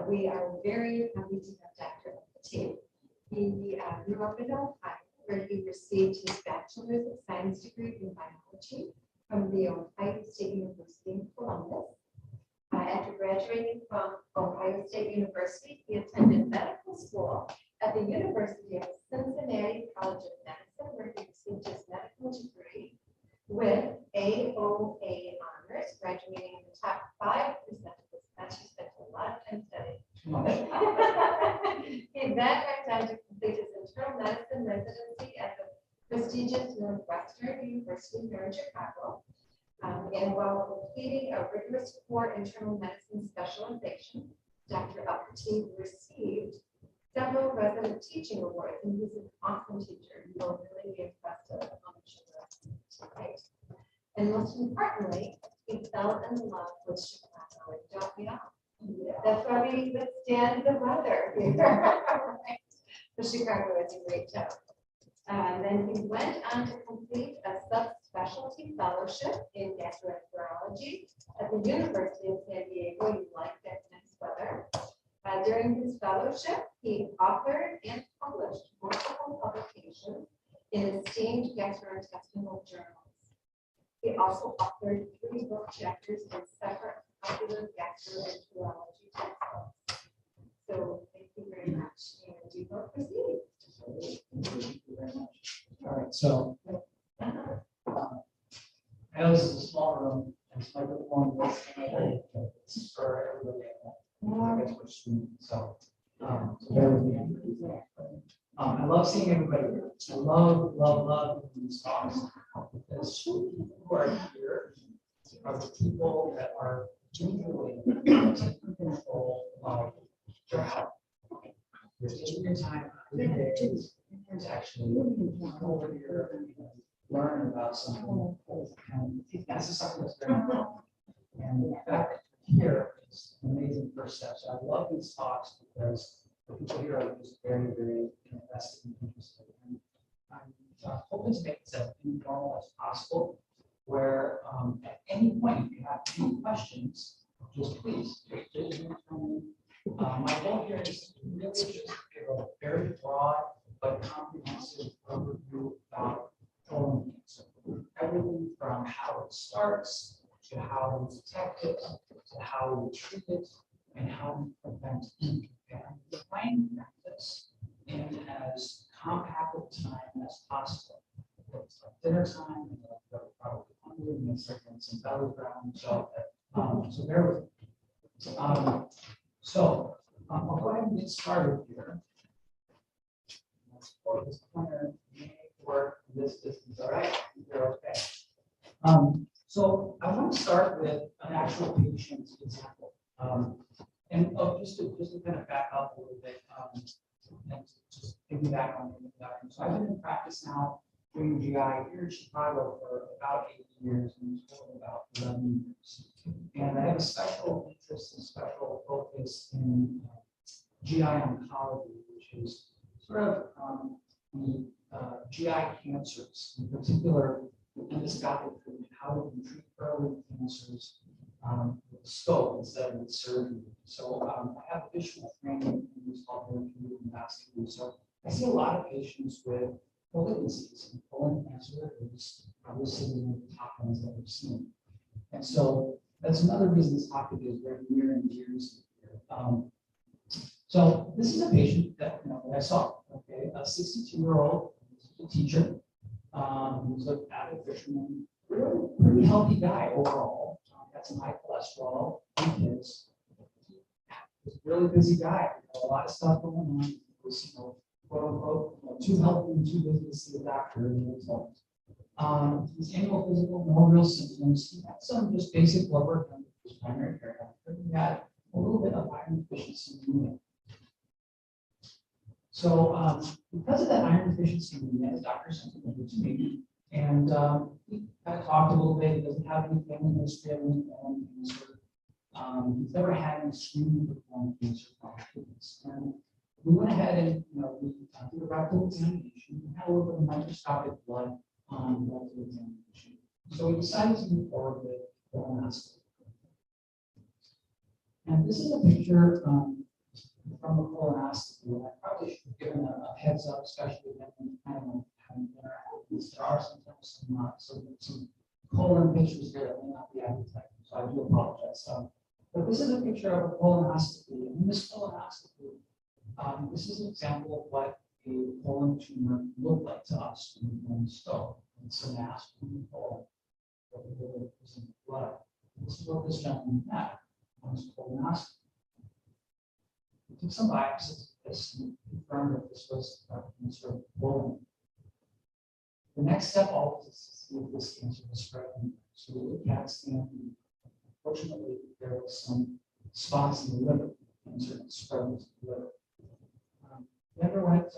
we are very happy to have Dr. Elkhatib. He grew up in Ohio, where he received his Bachelor's of Science degree in biology from the Ohio State University in Columbus. After graduating from Ohio State University, he attended medical school at the University of Cincinnati College of Medicine, where he received his medical degree with AOA honors, graduating in the top 5% of his class. He spent a lot of time studying. He then went on to complete his internal medicine residency at the prestigious Northwestern University here in Chicago. And while completing a rigorous core internal medicine specialization, Dr. Elkhatib received several resident teaching awards, and he's an awesome teacher. You'll really be impressed with how much he right? And most importantly, he fell in love with Chicago. Don't we all? Yeah. That's why we withstand the weather here. Right? So Chicago is a great town. Then he went on to complete a subspecialty fellowship in gastroenterology at the University of San Diego. You like that nice weather. During his fellowship, he authored and published multiple publications in esteemed gastrointestinal journals. He also authored 3 book chapters in separate popular gastroenterology textbooks. So thank you very much, and you will proceed. Thank you very much. All right, so I know this is a small room, and this microphone is for everybody. So bear with me. I love seeing everybody here. I love these talks because who are here are the people that are usually taking control of their health. You're taking your time every day to actually come over here and learn about something. And this is something that's very important. And the fact that you're here is an amazing first step. So I love these talks because the people here are just very, very invested and interested. And I'm hoping to make this as informal as possible, where at any point if you have any questions, just please raise your hand. My goal here is really just to give a very broad but comprehensive overview about colon cancer. Everything from how it starts, to how we detect it, to how we treat it, and how we prevent it. And we're trying to do this in as compact of time as possible. It's like dinner time, and we're probably hungry, and it's like some belly ground. So bear with me. So I'll go ahead and get started here. Let's put this pointer may work this distance. All right, you're okay. So I want to start with an actual patient example. Just to kind of back up a little bit, and just piggyback on the introduction. So I've been in practice now doing GI here in Chicago for about 8 years, and total about 11 years. And I have a special interest and special focus in GI oncology, which is sort of the GI cancers, in particular the endoscopic treatment, how we can treat early cancers with scope instead of with surgery. So I have additional training in this called therapeutic endoscopy. So I see a lot of patients with malignancies, and colon cancer is obviously one of the top ones that we've seen. And so that's another reason this topic is very near and dear to me. So this is a patient that that I saw. Okay, a 62-year-old teacher. Who's an avid fisherman, pretty healthy guy overall. Got some high cholesterol, 2 kids. He's a really busy guy. A lot of stuff going on. He was, quote unquote, too healthy and too busy to see a doctor as a result. His annual physical, no real symptoms. He had some just basic blood work done with his primary care doctor. He had a little bit of iron deficiency anemia. So because of that iron deficiency anemia, his doctor sent him over to me, and we kind of talked a little bit. He doesn't have any family history of any colon cancer. He's never had any screening for colon cancer complications. And we went ahead and we did a rectal examination. We had a little bit of microscopic blood on rectal examination. So we decided to move forward with colonoscopy. And this is a picture from a colonoscopy. And I probably should have given a heads up, especially when kind of having interacted with these. There are sometimes some colon pictures here that may not be appetite, so I do apologize. But this is a picture of a colonoscopy. And in this colonoscopy, this is an example of what a colon tumor looked like to us when we stole. It's a mass from the colon, but the liver is in the blood. This is what this gentleman had on his colonoscopy. We took some biopsies of this and confirmed that this was cancer of the colon. The next step always is to see if this cancer was spreading. So we looked at scan. Unfortunately, there was some spots in the liver, cancer that spread into the liver. We underwent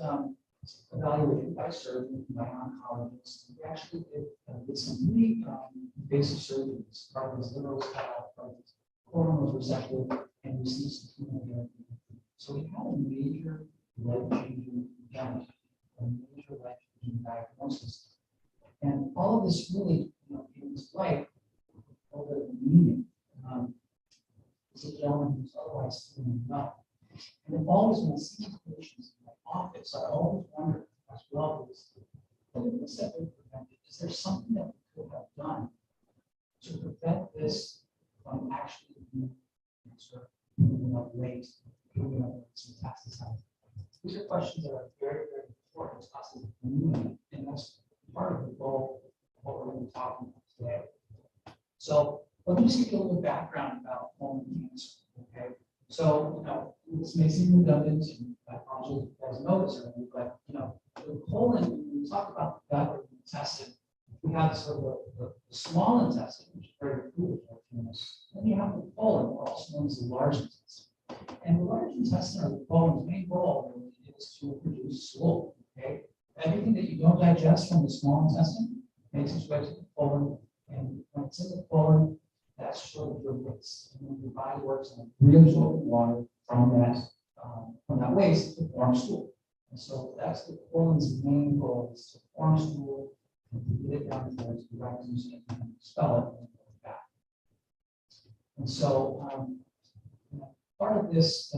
evaluation by surgeon, by oncologists. We actually did some really invasive surgeries. Part of his liver was cut out, part of his colon was resected, and received some chemotherapy. So we had a major life-changing event, a major life-changing diagnosis. And all of this really, in his life, over the meaning. This is a gentleman who's otherwise doing well. And always when I see patients in my office, I always wonder as well, what did this ever prevent? Is there something that we could have done to prevent this from actually being cancer, moving up late, moving up metastasizing? These are questions that are very, very important to us as a community, and that's part of the goal of what we're going to be talking about today. So let me just give you a little background about colon cancer. Okay, so this may seem redundant, and I apologize if you guys know this already, but the colon, when we talk about the gut or the intestine, we have sort of the small intestine, which is very foolish, and you have the colon, also known as the large intestine. And the large intestine or the colon's main role really is to produce stool. Okay, everything that you don't digest from the small intestine makes its way to the colon, and when it's in the colon, that's sort of your waste. And when your body works on reabsorbing water from that waste to form stool. And so that's the colon's main goal, is to form stool and to get it down towards the rectum so you can expel it and go back. And so part of this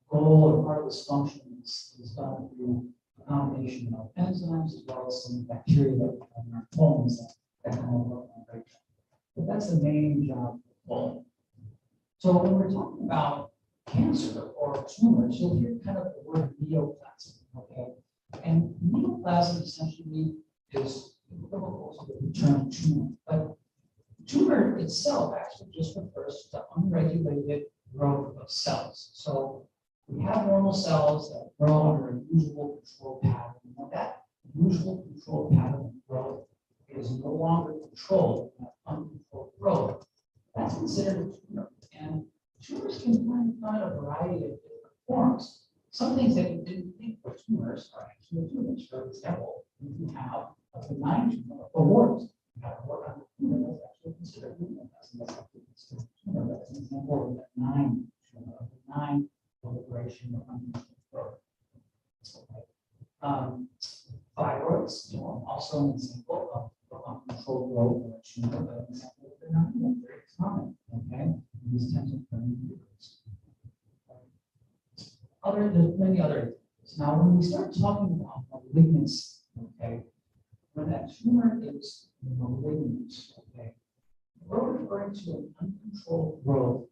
goal or part of this function is done through a combination of enzymes as well as some bacteria that are in our colons that kind of work on breakdown. But that's the main job of the colon. So when we're talking about cancer or tumors, you'll hear kind of the word neoplasm, okay? And neoplasm essentially is equivalent to the term tumor. But tumor itself actually just refers to unregulated growth of cells. So we have normal cells that grow under a usual control pattern. And that usual control pattern of growth is no longer controlled, uncontrolled growth. That's considered a tumor. And tumors can find a variety of different forms. Some things that you didn't think were tumors are actually tumors. For example, you can have a benign tumor, a wart. You have a wart on the tumor that's actually considered a tumor. That's actually considered a tumor. That's an example of a benign tumor, a benign proliferation of uncontrolled growth. Fibroids, also an example of uncontrolled growth of a tumor, but an example of benign, very common. Okay, these tend to occur in uterus. There's many other examples. Now, when we start talking about malignancy, okay, when that tumor is malignant, okay, we're referring to an uncontrolled growth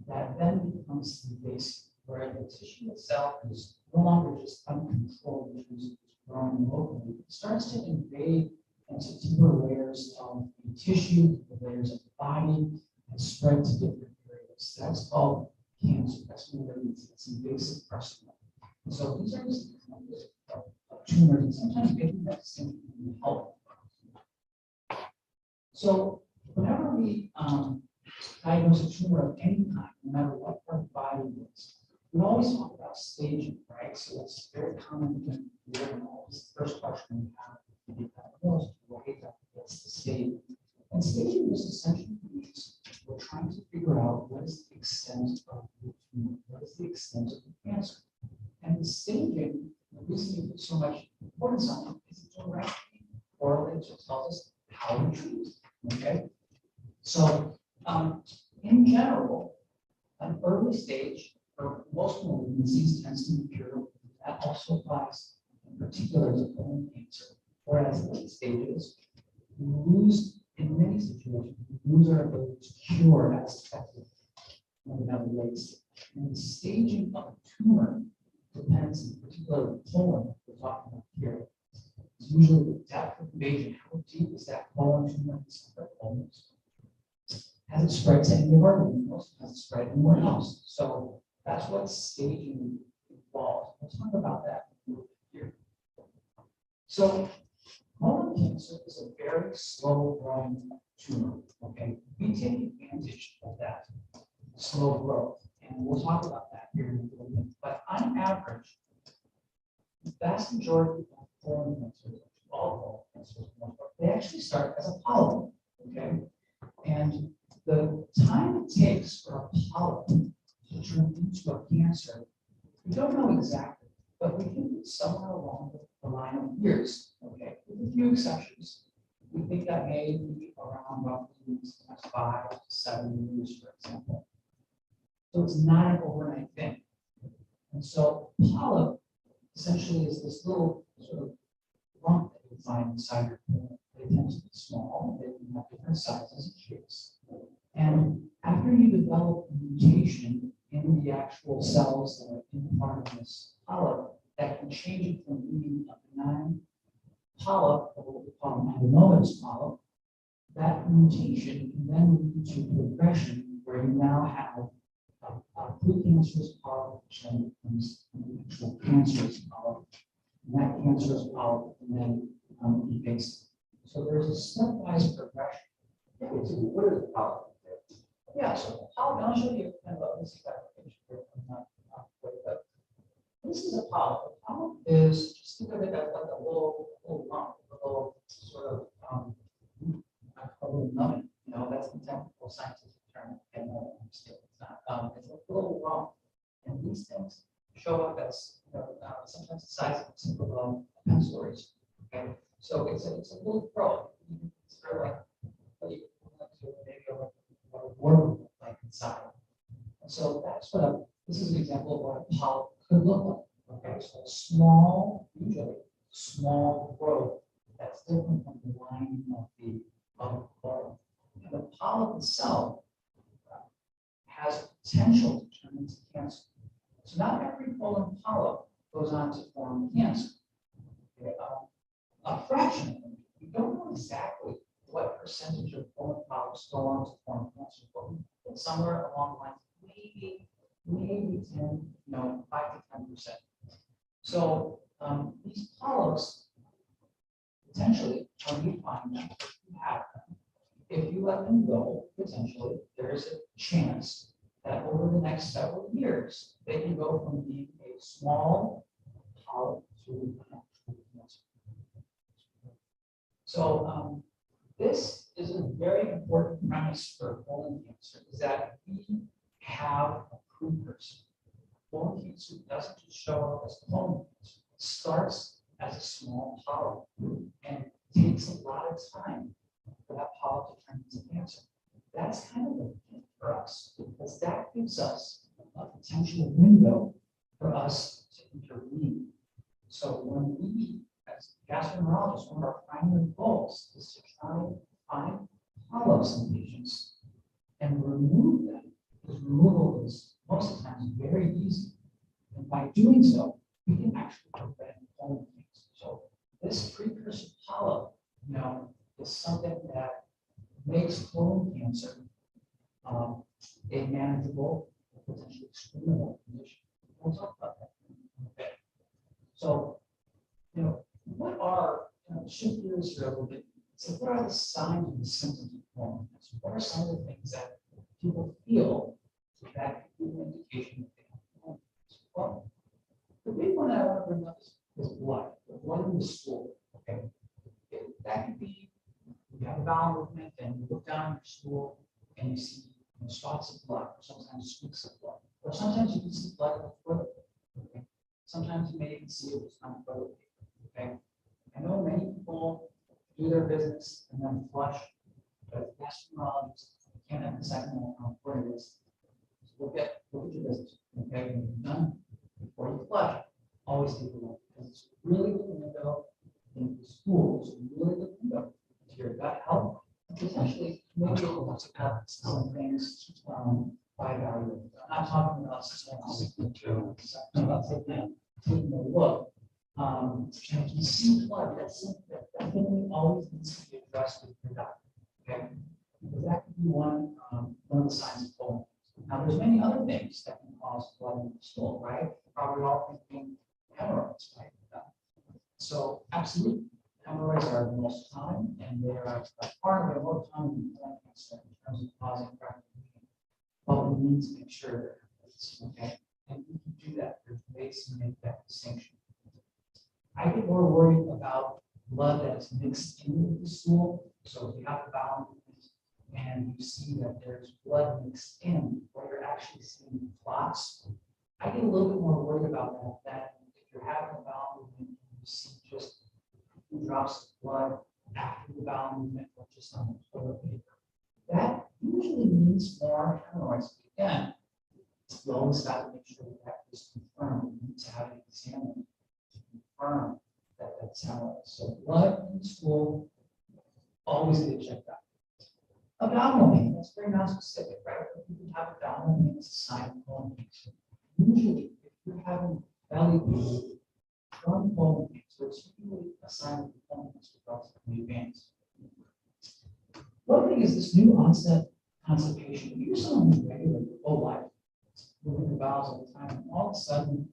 that then becomes invasive, where the tissue itself is no longer just uncontrolled, which is growing locally. It starts to invade into deeper layers of the tissue, the layers of the body, and spread to different areas. That's called cancer. That's malignancy. It's invasive carcinoma. And so these are just examples of tumors, and sometimes making that distinction can be helpful. So whenever we diagnose a tumor of any kind, no matter what part of the body it is, we always talk about staging, right? So it's very common to hear the first question we have to be diagnosed, what's the staging? And staging is essentially means we're trying to figure out what is the extent of the tumor, what is the extent of the cancer. And the staging, the reason we put so much importance on it is it directly correlates or tells us how to treat. Okay? So in general, an early stage, for most most malignancies tends to be curable. That also applies in particular to colon cancer. Whereas in late stages, we lose, in many situations, we lose our ability to cure as effectively when we have a late stage. And the staging of a tumor depends in particular the colon we're talking about here. It's usually the depth of invasion. How deep is that colon tumor in separate colons? Has it spread to any of our lymph nodes? Has it spread anywhere else? So that's what staging involves. We'll talk about that here. So colon cancer is a very slow growing tumor. Okay, we take advantage of that slow growth, and we'll talk about that here in a little bit. But on average, the vast majority of colon cancers, all colon cancers, they actually start as a polyp. Okay, and the time it takes for a polyp to turn into a cancer, we don't know exactly, but we think it's somewhere along the line of years. Okay, with a few exceptions. We think that may be around roughly 5 to 7 years, for example. So it's not an overnight thing. And so polyp essentially is this little sort of lump that you find inside your colon. They tend to be small, they can have different sizes and shapes. And after you develop a mutation in the actual cells that are in part of this polyp, that can change it from being a benign polyp, or what we call an adenomatous polyp, that mutation can then lead to progression where you now have a precancerous polyp, which then becomes an actual cancerous polyp. And that cancerous polyp can then invasive. So there's a stepwise progression. What is a polyp? Yeah, so polyp, I'll show you kind of a basic application here. But this is a polyp. A polyp is, just think of it as like a little lump, a little sort of a little numbing. You know, that's the technical scientific term. And it's not. It's a little lump, and these things show up as sometimes the size of a simple pencil eraser. Okay, so it's a little growth. It's sort of like what you maybe what a worm would look like inside. And so that's what this is an example of what a polyp could look like. Okay, so usually small growth that's different from the lining of the colon. And the polyp itself has potential to turn into cancer. So not every colon polyp goes on to form cancer. Okay, a fraction of them. We don't know exactly what percentage of colon polyps go on to form cancer, but we think somewhere along the lines, maybe 10, 5 to 10%. So these polyps potentially, when you find them, if you have them, if you let them go, potentially, there's a chance that over the next several years, they can go from being a small polyp to an actual cancer. So this is a very important premise for colon cancer, is that we have a precursor. Colon cancer doesn't just show up as colon cancer. It starts as a small polyp, and it takes a lot of time for that polyp to turn into cancer. That's kind of a gift for us, because that gives us a potential window for us to intervene. So when we, as gastroenterologists, one of our primary goals is to try to find polyps in patients and remove them, because removal is most of the time very easy. And by doing so, we can actually prevent colon cancer. So this precursor polyp, is something that makes colon cancer a manageable, potentially extremely condition. We'll talk about that. Okay. So, what are, shift gears here a little bit. So, what are the signs and the symptoms of colon cancer? What are some of the things that people feel that could be an indication that they have colon cancer? Well, the big one I want to bring up is blood. The blood in the stool. Okay. That could be, you have a bowel movement and you look down your stool and you see spots of blood, or sometimes streaks of blood. Or sometimes you can see blood in the toilet. Okay. Sometimes you may even see it just on the toilet paper. Okay. I know many people do their business and then flush, but gastroenterologists can't emphasize enough how important it is. So look at your business. Okay. done before you flush, always take a look, because it's really good window into schools, really good window to your gut health. Potentially, maybe able to cut some things by value. I'm not talking about systems. I'm about taking a look. And if you see blood, that's something that definitely always needs to be addressed with your doctor. Okay, because that could be one of the signs of colon cancer. Now, there's many other things that can cause blood in the stool, right? Probably all thinking hemorrhoids, right? So, absolutely. Hemorrhoids are the most common, and they are far and more common than colon cancer in terms of causing fracture. But we need to make sure that it's okay. And we can do that. There's ways to make that distinction. I get more worried about blood that's mixed in with the stool. So if you have the bowel movement and you see that there's blood mixed in, or you're actually seeing clots, I get a little bit more worried about that than if you're having a bowel movement and you see just a few drops of blood after the bowel movement or just on the toilet paper. That usually means more hemorrhoids. Again, you always got to make sure that is confirmed. You need to have it examined to confirm that that's hemorrhoids. So blood in the stool, always get checked out. Abdominal pain, that's very non-specific, right? If you have abdominal pain, it's a sign of colon cancer. Usually, if you're having belly pain from colon cancer, it's usually a sign of colon cancer relatively advanced. One thing is this new onset constipation. You're someone who's regular your whole life, moving the bowels all the time, and all of a sudden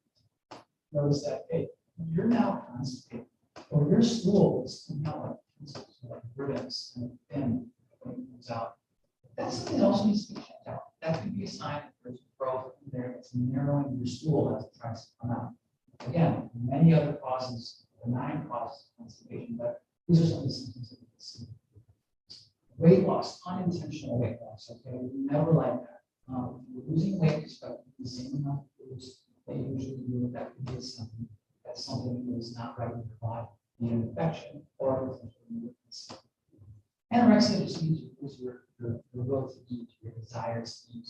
notice that, hey, you're now constipated, or your stool is coming out like ribbons and thin when it comes out. That's something that also needs to be checked out. That could be a sign that there's growth in there that's narrowing your stool as it tries to come out. Again, many other causes, benign causes of constipation, but these are some of the symptoms that we can see. Weight loss, unintentional weight loss, okay? We never like that. If you're losing weight, expect the same amount of foods that you usually do. That could be a symptom. That's something that is not right with your body, be an infection or potentially weakness. Anorexia just means you lose your will to eat, your desires to eat.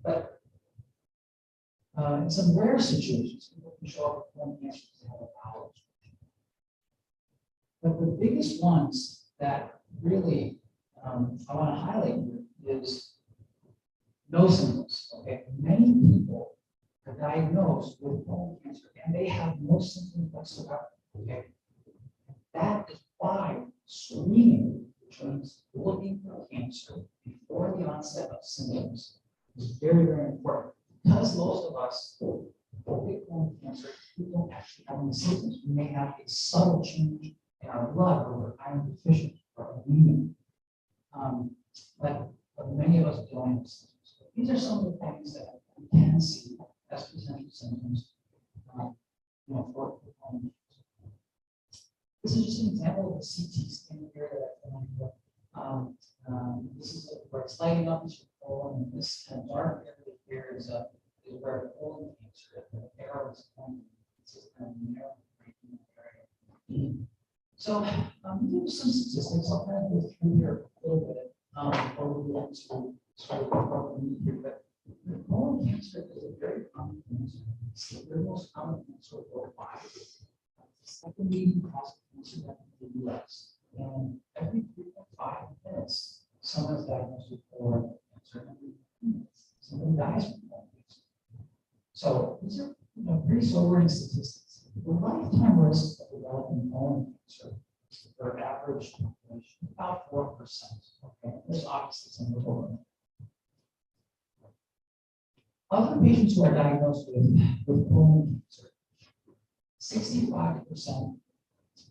But in some rare situations, people can show up with colon cancer because they have a bowel obstruction. But the biggest ones that really I want to highlight here is no symptoms. Okay, many people are diagnosed with colon cancer and they have no symptoms whatsoever. Okay, that is why screening, which means looking for cancer before the onset of symptoms, is very, very important. Because most of us who get colon cancer, we don't actually have any symptoms. We may have a subtle change in our blood, or we're iron deficient or anemia. But many of us don't have symptoms. These are some of the things that we can see as potential symptoms for colon cancer. This is just an example of a CT scan here that I found. This is where it's lighting up is your colon, and this kind of dark area here is where colon cancer, the arrow is pointing. It's just kind of narrow area. So these are some statistics. I'll kind of go through here a little bit before we get to sort of what we need here. But colon cancer is a very common cancer. It's the third most common cancer worldwide. It's the second leading cause of cancer death in the U.S. And every 3.5 minutes, someone is diagnosed with colon cancer. Every 2 minutes, someone dies from colon cancer. So these are pretty sobering statistics. The lifetime risk of developing colon cancer for average population about 4%. Okay, there's obviously some wiggle room. Of the patients who are diagnosed with colon cancer, 65%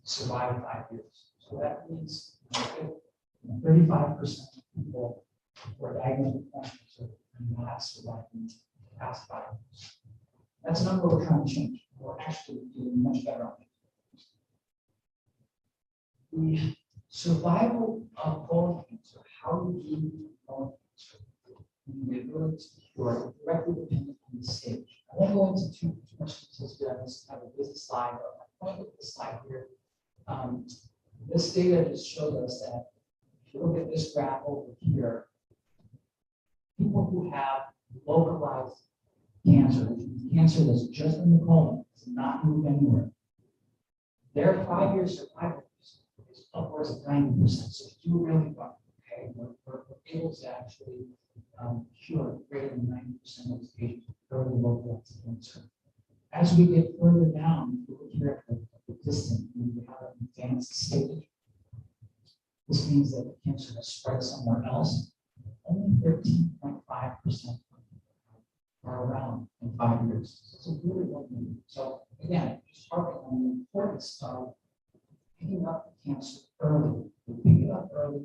survive 5 years. So that means 35% of people who are diagnosed with colon cancer are not surviving the past 5 years. That's a number we're trying to change. We're actually doing much better on it. The survival of colon cancer, how we do colon cancer, and the ability to cure directly dependent on the stage. I won't go into too much details here. I just have a busy slide, but I'm going to look at this slide here. This data just shows us that if you look at this graph over here, people who have localized cancer, cancer that's just in the colon, does not move anywhere. Their 5-year survival is upwards of 90%. So if you really well, okay, we're able to actually cure greater than 90% of these patients with early localized cancer. As we get further down, if you look here at the distant, we have an advanced stage. This means that the cancer has spread somewhere else. Only 13.5% are around in 5 years. So it's a really low number. So again, just harping on the importance of picking up the cancer early. We pick it up early.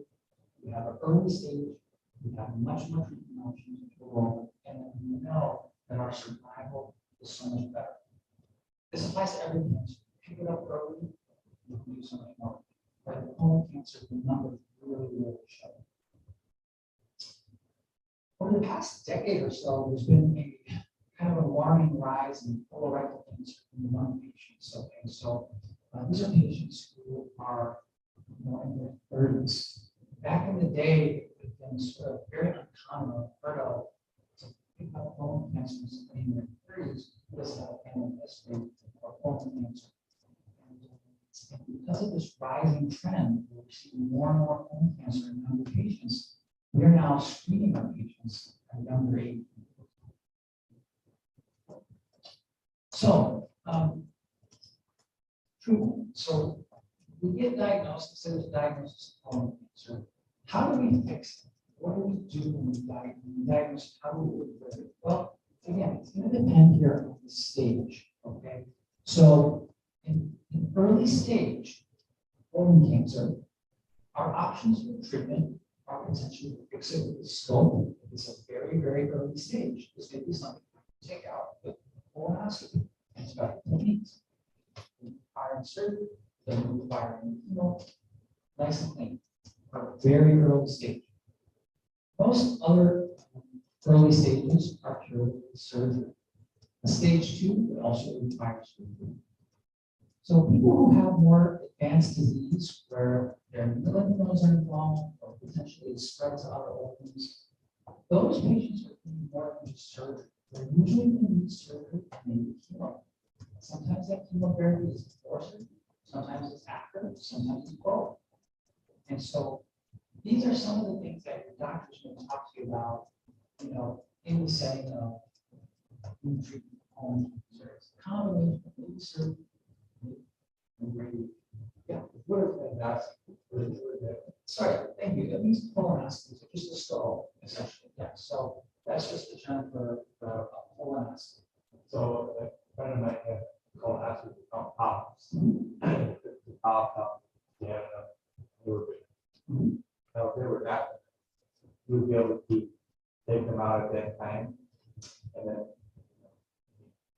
We have an early stage. We have much more treatment options overall, and then we know that our survival is so much better. This applies to every cancer. Pick it up early, you can do so much more. But the colon cancer, the numbers really show. Over the past decade or so, there's been a kind of alarming rise in colorectal cancer in lung patients. Okay, so these are patients who are in their 30s. Back in the day, it had been sort of very uncommon or unheard of to pick up colon cancer in somebody in their 30s who doesn't have a family history of colon cancer. And because of this rising trend, we're seeing more and more colon cancer in younger patients. We are now screening our patients at a younger age. So, treatment. So, we get diagnosed, say there's a diagnosis of colon cancer. How do we fix it? What do we do when we diagnose? How do we live it? Well, again, it's going to depend here on the stage. Okay, so in early stage colon cancer, our options for treatment are potentially to fix it with a scope. If it's a very, very early stage, this may be something you take out with colonoscopy and special techniques. Iron surgery, doesn't require any chemo, nice and clean. For a very early stage. Most other early stages are cured with surgery. A stage 2 would also require surgery. So people who have more advanced disease where their lymph nodes are involved or potentially spread to other organs, those patients are being more than just surgery. They're usually going to need surgery and maybe chemo. Sometimes that chemotherapy is before surgery, sometimes it's after, sometimes it's both. And so these are some of the things that your doctors will talk to you about, in the setting of treatment colon cancer. It's a combination of research and radiation. Yeah, What is that? sorry, thank you. That means colonoscopy, so just a skull, essentially. Yeah, so that's just the term for colonoscopy. So a friend of mine had colonoscopy on polyps. The polyps, yeah, they were big. Now, if they were that, you would be able to take them out at that time, and then.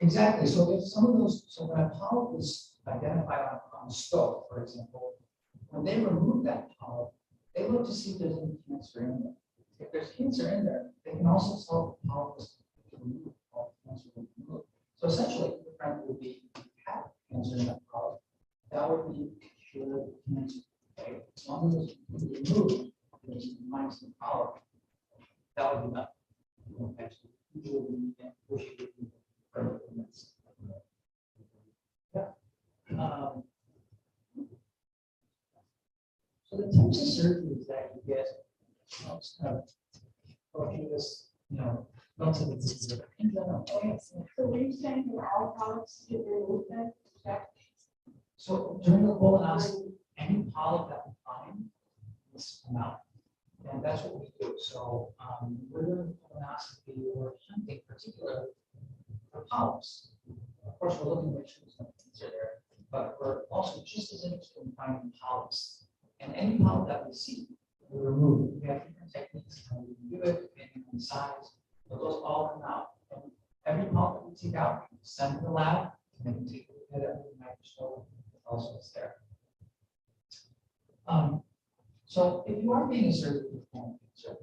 Exactly. So if some of those, so when a polyp is identified on scope, for example, when they remove that polyp, they look to see if there's any cancer in there. If there's cancer in there, they can also tell the polyp is removed, all the cancer will be removed. So essentially, the friend would be have cancer in that polyp. That would be cured cancer. Okay? As long as it's completely removed, there's minus the polyp, that would be enough. Usually, we can push it. Yeah. So the types of surgeries that you get, just kind of looking at this, relatively in general. So were you saying that all polyps get removed then? So during the colonoscopy, any polyp that we find must come out. And that's what we do. So we're doing colonoscopy, we're hunting particularly for polyps. Of course, we're looking to make sure there's no cancer there, but we're also just as interested in finding polyps. And any polyp that we see, we remove it. We have different techniques how we can do it, depending on the size, but those all come out. And every polyp that we take out, we send to the lab, and then we take a look at it under the microscope, also it's there. So if you are being a surgeon with colon cancer,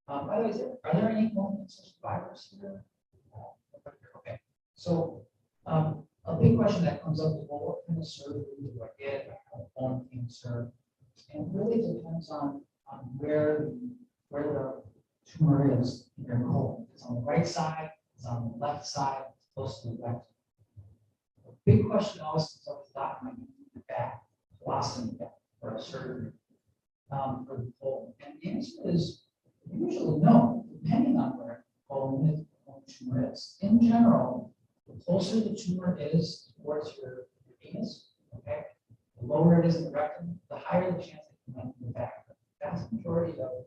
by the way, are there any colon cancer survivors here? Okay. So a big question that comes up is, well, what kind of surgery do I get? I have colon cancer, and it really depends on where the tumor is in your colon. If it's on the right side, It's on the left side, close to the rectum. The big question always comes up is documenting the back, colostomy back, or a surgery for the colon. And the answer is usually no, depending on where the colon is, what the tumor is. In general, the closer the tumor is towards your anus, okay, the lower it is in the rectum, the higher the chance it can land in the back. The vast majority of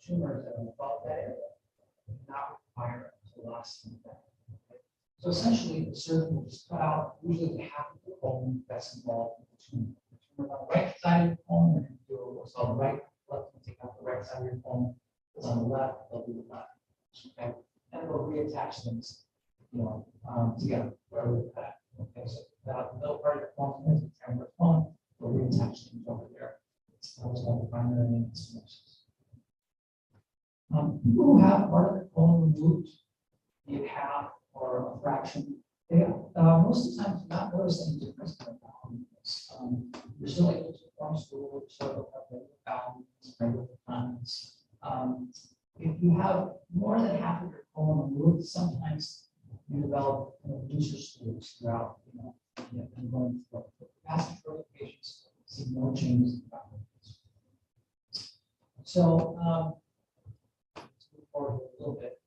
tumors that are above that area do not require a colostomy back. Okay? So essentially, the surgeon will just cut out usually the half of the colon that's involved in the tumor. The tumor on the right side of the colon, they're going to do what's called right, left, take out the right side of your colon. It's on the left, they'll do the left. Okay, and they'll reattach things, together wherever they're at. Okay, so the middle part of your colon is the camera colon, they'll reattach things over there. It's called the primary anastomosis. People who have part of the colon removed, be it half or a fraction, they most of the time do not notice any difference in their bowel movements. You're still able to perform stool, you're still able to have regular bowel movements, regular continence. If you have more than half of your colon removed, sometimes you develop reducer stools throughout, and going through. The vast majority of patients see no changes in bowel movements. So, let's move forward a little bit.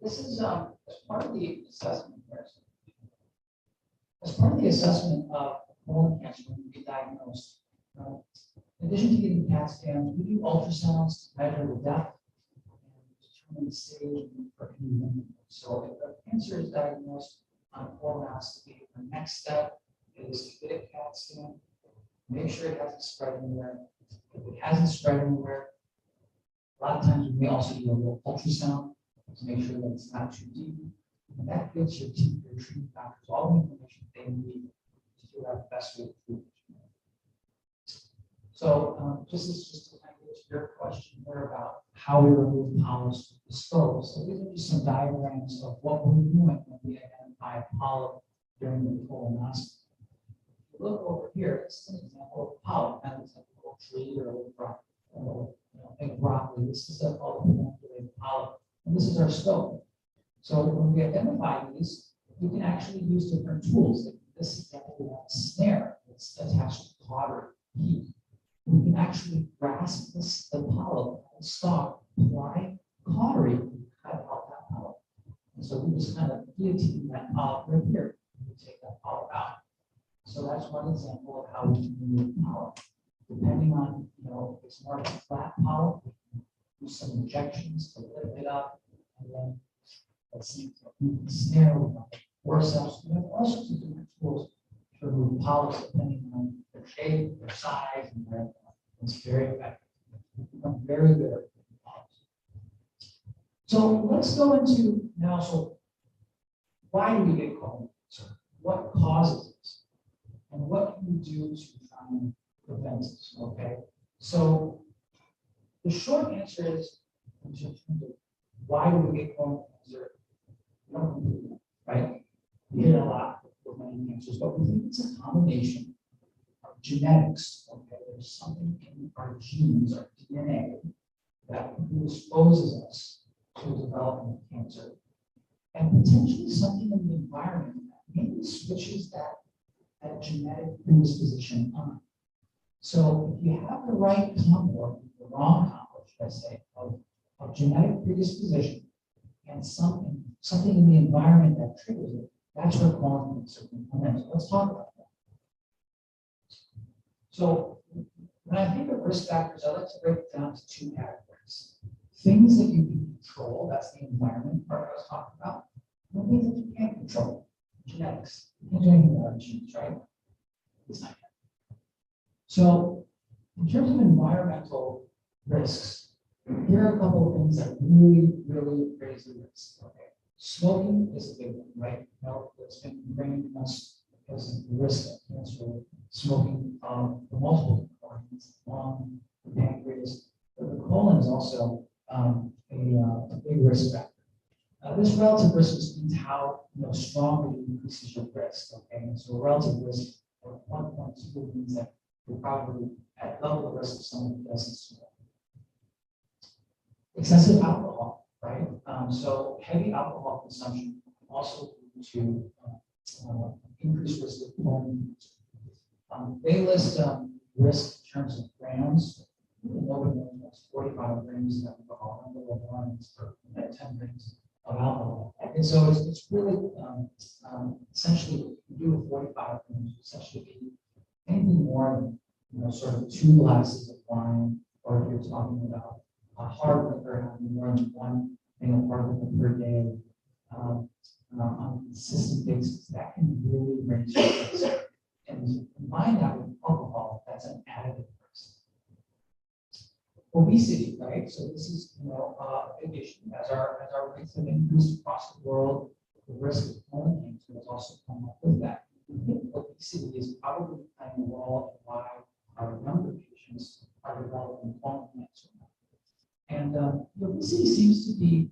This is as part of the assessment. As part of the assessment of colon cancer when you get diagnosed, in addition to getting CAT scans, we do ultrasounds to measure the depth and determine the stage for any limit. So if the cancer is diagnosed on colonoscopy, the next step is to get a CAT scan, make sure it hasn't spread anywhere. If it hasn't spread anywhere, a lot of times we may also do a little ultrasound to make sure that it's not too deep. And that gives your treatment doctors all the information they need to figure out the best way to treat it. So just to kind of get to your question there about how we remove polyps with the scope. So these are just some diagrams of what we're doing when we identify a polyp during the colonoscopy. If you look over here, this is an example of a polyp, and it's like a little tree or a little broccoli. This is a polyp, and this is our scope. So when we identify these, we can actually use different tools. Like this example, we have a snare that's attached to cautery. We can actually grasp the polyp, the stalk, apply cautery, and cut out that polyp. And so we just kind of guillotine that polyp right here. We take that polyp out. So that's one example of how we can remove polyp. Depending on, if it's more of a flat polyp, we can do some injections to lift it up, and then let's see, snare, we have forceps, we have all sorts of different tools to remove polyps depending on their shape, their size, and their it's very effective. We become very good at removing polyps. So let's go into now, so why do we get colon cancer? What causes this? And what can we do to try and prevent this? Okay. So the short answer is, in terms of why do we get colon cancer? We don't completely know, right? We hear a lot with many cancers, but we think it's a combination of genetics. Okay, there's something in our genes, our DNA, that predisposes us to developing cancer, and potentially something in the environment that maybe switches that genetic predisposition on. So if you have the right combo, or the wrong combo, should I say, of genetic predisposition and something in the environment that triggers it, that's where colon cancer can come in. So let's talk about that. So when I think of risk factors, I like to break it down to two categories. Things that you can control, that's the environment part I was talking about, and things that you can't control, genetics. You can't do anything about genes, right? It's not. So in terms of environmental risks, here are a couple of things that really raise the risk. Okay, smoking is a big one, right? It's been bringing us because of the risk of cancer, smoking for multiple organs, lung, the pancreas, but the colon is also a big risk factor. This relative risk means how strongly it increases your risk. Okay, and so relative risk of 1.2 means that you're probably at double the risk of someone who doesn't smoke. Excessive alcohol, right? So heavy alcohol consumption also lead to increased risk of colon cancer. They list risk in terms of grams. Nobody knows 45 grams of alcohol, and the ones for 10 grams of alcohol. And so it's really essentially what you do with 45 grams, essentially be anything more than sort of 2 glasses of wine, or if you're talking about a hard liquor, having more than one hard liquor per day on a consistent basis, that can really raise your risk. And combine that with alcohol, that's an additive risk. Obesity, right? So this is a big issue. As our rates have increased across the world, the risk of colon cancer has also come up with that. Obesity is probably playing a role in why our younger patients are developing colon cancer. And obesity seems to be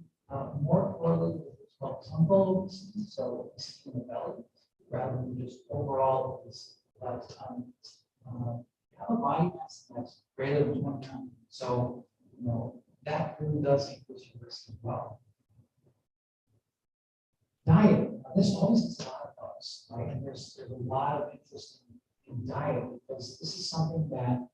more correlated with what's called temporal obesity, so obesity in the belly, rather than just overall obesity. But have a body mass that's greater than 20 pounds. So that really does increase your risk as well. Diet. Now, this always gets a lot of buzz, right? And there's a lot of interest in diet because this is something that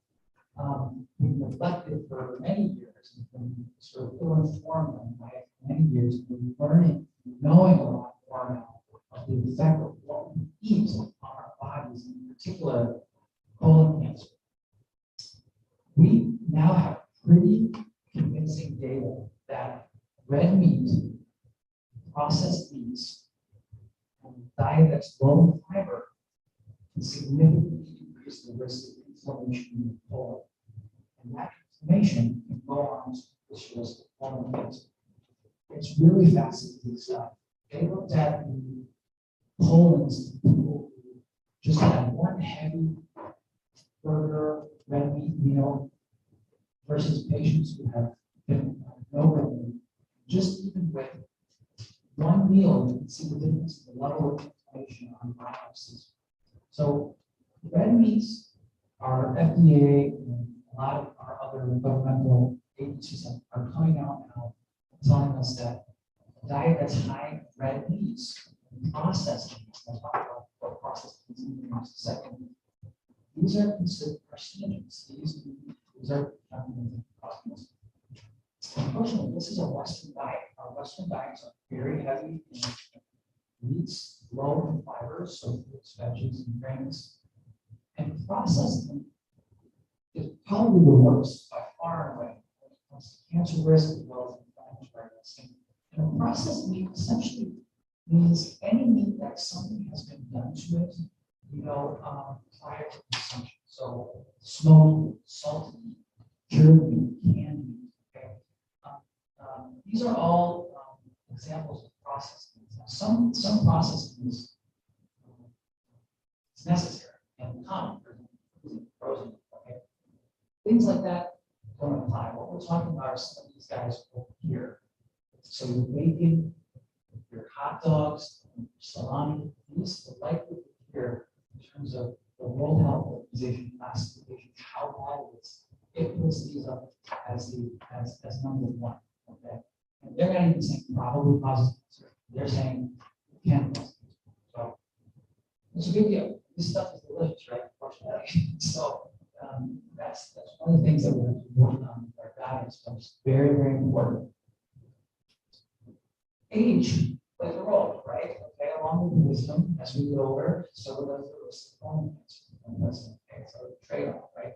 we've neglected for many years and been sort of ill-informed on diet for many years. We're learning, knowing a lot more now of the effect of what we eat on our bodies, in particular colon cancer. We now have pretty convincing data that red meat, processed meats, and diet that's low in fiber can significantly increase the risk of inflammation in the colon. And that inflammation can go on to this risk of colon cancer. It's really fascinating stuff. They looked at the colons of people who just had one heavy burger, red meat meal versus patients who have been no red meat. Just even with one meal, you can see the difference in the level of inflammation on biopsies. So red meats are FDA and a lot of our other governmental agencies are coming out now telling us that a diet that's high in red meats, processed meats, I'll talk about what processed meats in a second. These are considered carcinogens. These are carcinogens. Unfortunately, this is a Western diet. Our Western diets are very heavy in meats, low in fibers, so fruits, veggies, and grains. And processed meat is probably the worst by far and away when it comes to cancer risk as well as inflammatory risk. And a processed meat essentially means any meat that something has been done to it, prior to consumption. So smoked, salted meat, cured meat, canned meat. Okay? These are all examples of processed meats. Now, some processed meats it's necessary and common for frozen. Okay? Things like that don't apply. What we're talking about are some of these guys over here. So your bacon, your hot dogs, your salami, these are likely here in terms of the World Health Organization classification, how bad it is. It puts these up as number one. Okay, and they're not even saying probably causes cancer. They're saying it can cause cancer. So it's a big deal. This stuff is delicious, right? Unfortunately. So that's one of the things that we have to work on with our diets. So it's very, very important. Age plays a role, right? Okay, along with wisdom, as we get older, so does the risk of colon cancer. Okay, so trade-off, right?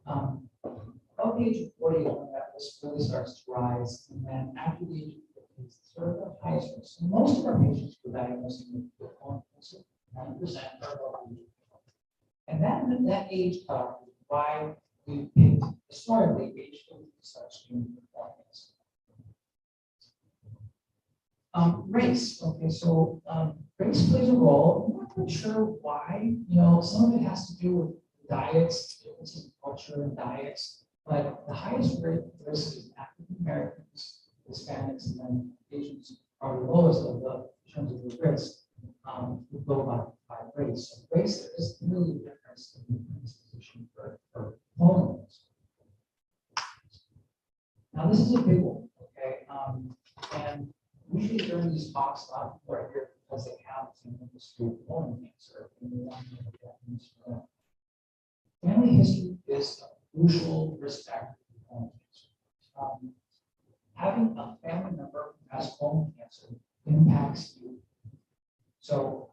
About the age of 40 is when that risk really starts to rise, and then after the age of 50 is sort of the highest risk. So most of our patients were diagnosed with colon cancer, 90% are above the age of 50. And that age cutoff is why we picked historically age 50 to start screening for colon cancer. Race. Okay, so race plays a role. I'm not quite sure why. Some of it has to do with diets, differences in culture and diets. But the highest risk is African Americans, Hispanics, and then Asians are the lowest of in terms of the risk. We go by race. So race is really a difference in the predisposition for colon cancer. Now this is a big one. Okay, and we usually during these talks, a lot of people are here because they have family history of colon cancer. And they want to know what that means for them. Family history is a crucial risk factor for colon cancer. Having a family member who has colon cancer impacts you. So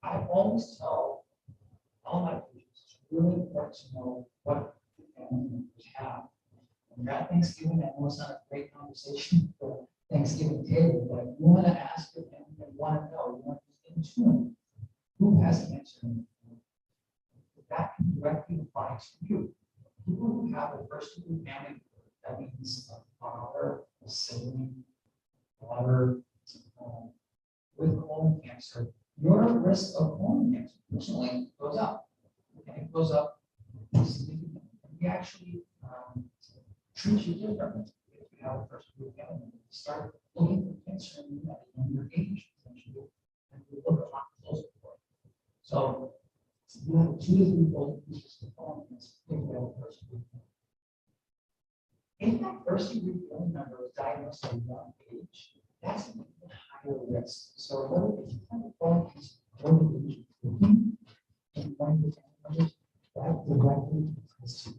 I always tell all my patients it's really important to know what the family members have. When you're at Thanksgiving, I know it's not a great conversation for Thanksgiving table, but you want to ask your family and want to know, you want to be in tune who has cancer in the family. That can directly apply to you. People who have a first degree family, that means a father, a sibling, daughter, with colon cancer, your risk of colon cancer personally goes up. Okay, it goes up significantly. We actually treat you differently if you have a first degree family member. You start looking for cancer in you at a younger age, essentially, and we look a lot closer for it. So you have 2 to 3 fold increase in colon cancer if you have a first degree family. If that first degree family member is diagnosed at a young age, that's an even higher risk. So if you have a colon cancer over the age of 15, and one of your family members, that directly affects you.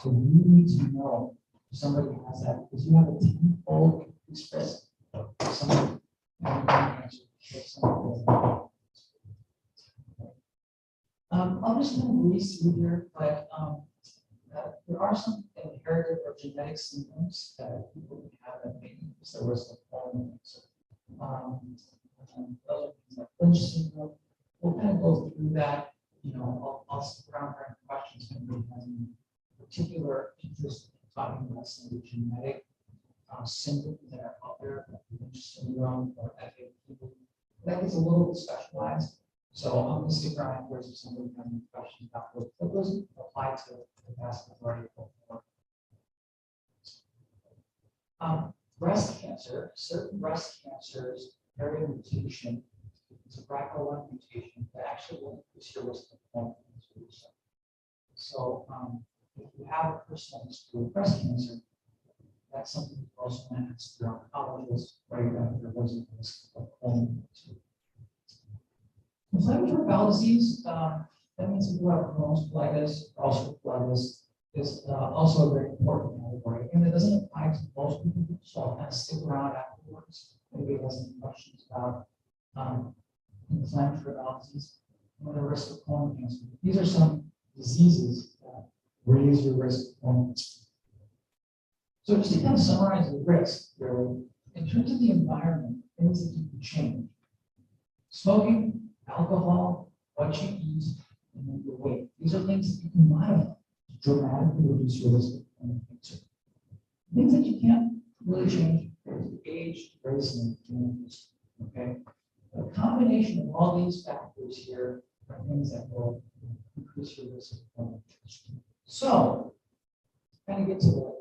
So you need to know if somebody has that because you have a 10-fold increased risk of somebody having colon cancer. I'll just kind of breeze through here, but there are some inherited or genetic symptoms that people can have that may increase the risk of colon cancer. Those are things like Lynch syndrome. We'll kind of go through that. You know, I'll stick around for any questions if anybody has any particular interest in talking about some of the genetic symptoms that are out there, like Lynch syndrome or FAP. That gets a little bit specialized. So I'm going to stick around afterwards if somebody has any questions afterwards. But those apply to the vast majority of people. Breast cancer, certain breast cancers carry a mutation. It's a BRCA1 mutation that actually will increase your risk of colon cancer. So if you have a personal history of breast cancer, that's something you also want to ask your oncologist right after there was a risk of colon cancer. Inflammatory bowel disease, that means people have Crohn's colitis, ulcerative colitis, is also a very important category. And it doesn't apply to most people, so I'll kind of stick around afterwards. Maybe it has any questions about inflammatory bowel disease and the risk of colon cancer. These are some diseases that raise your risk of colon cancer. So just to kind of summarize the risk, really, in terms of the environment, things that you can change. Smoking, alcohol, what you eat, and then your weight. These are things that you can modify to dramatically reduce your risk of colon cancer. Things that you can't really change is age, race, and family history. Okay? A combination of all these factors here are things that will increase your risk of colon cancer. So, kind of get to the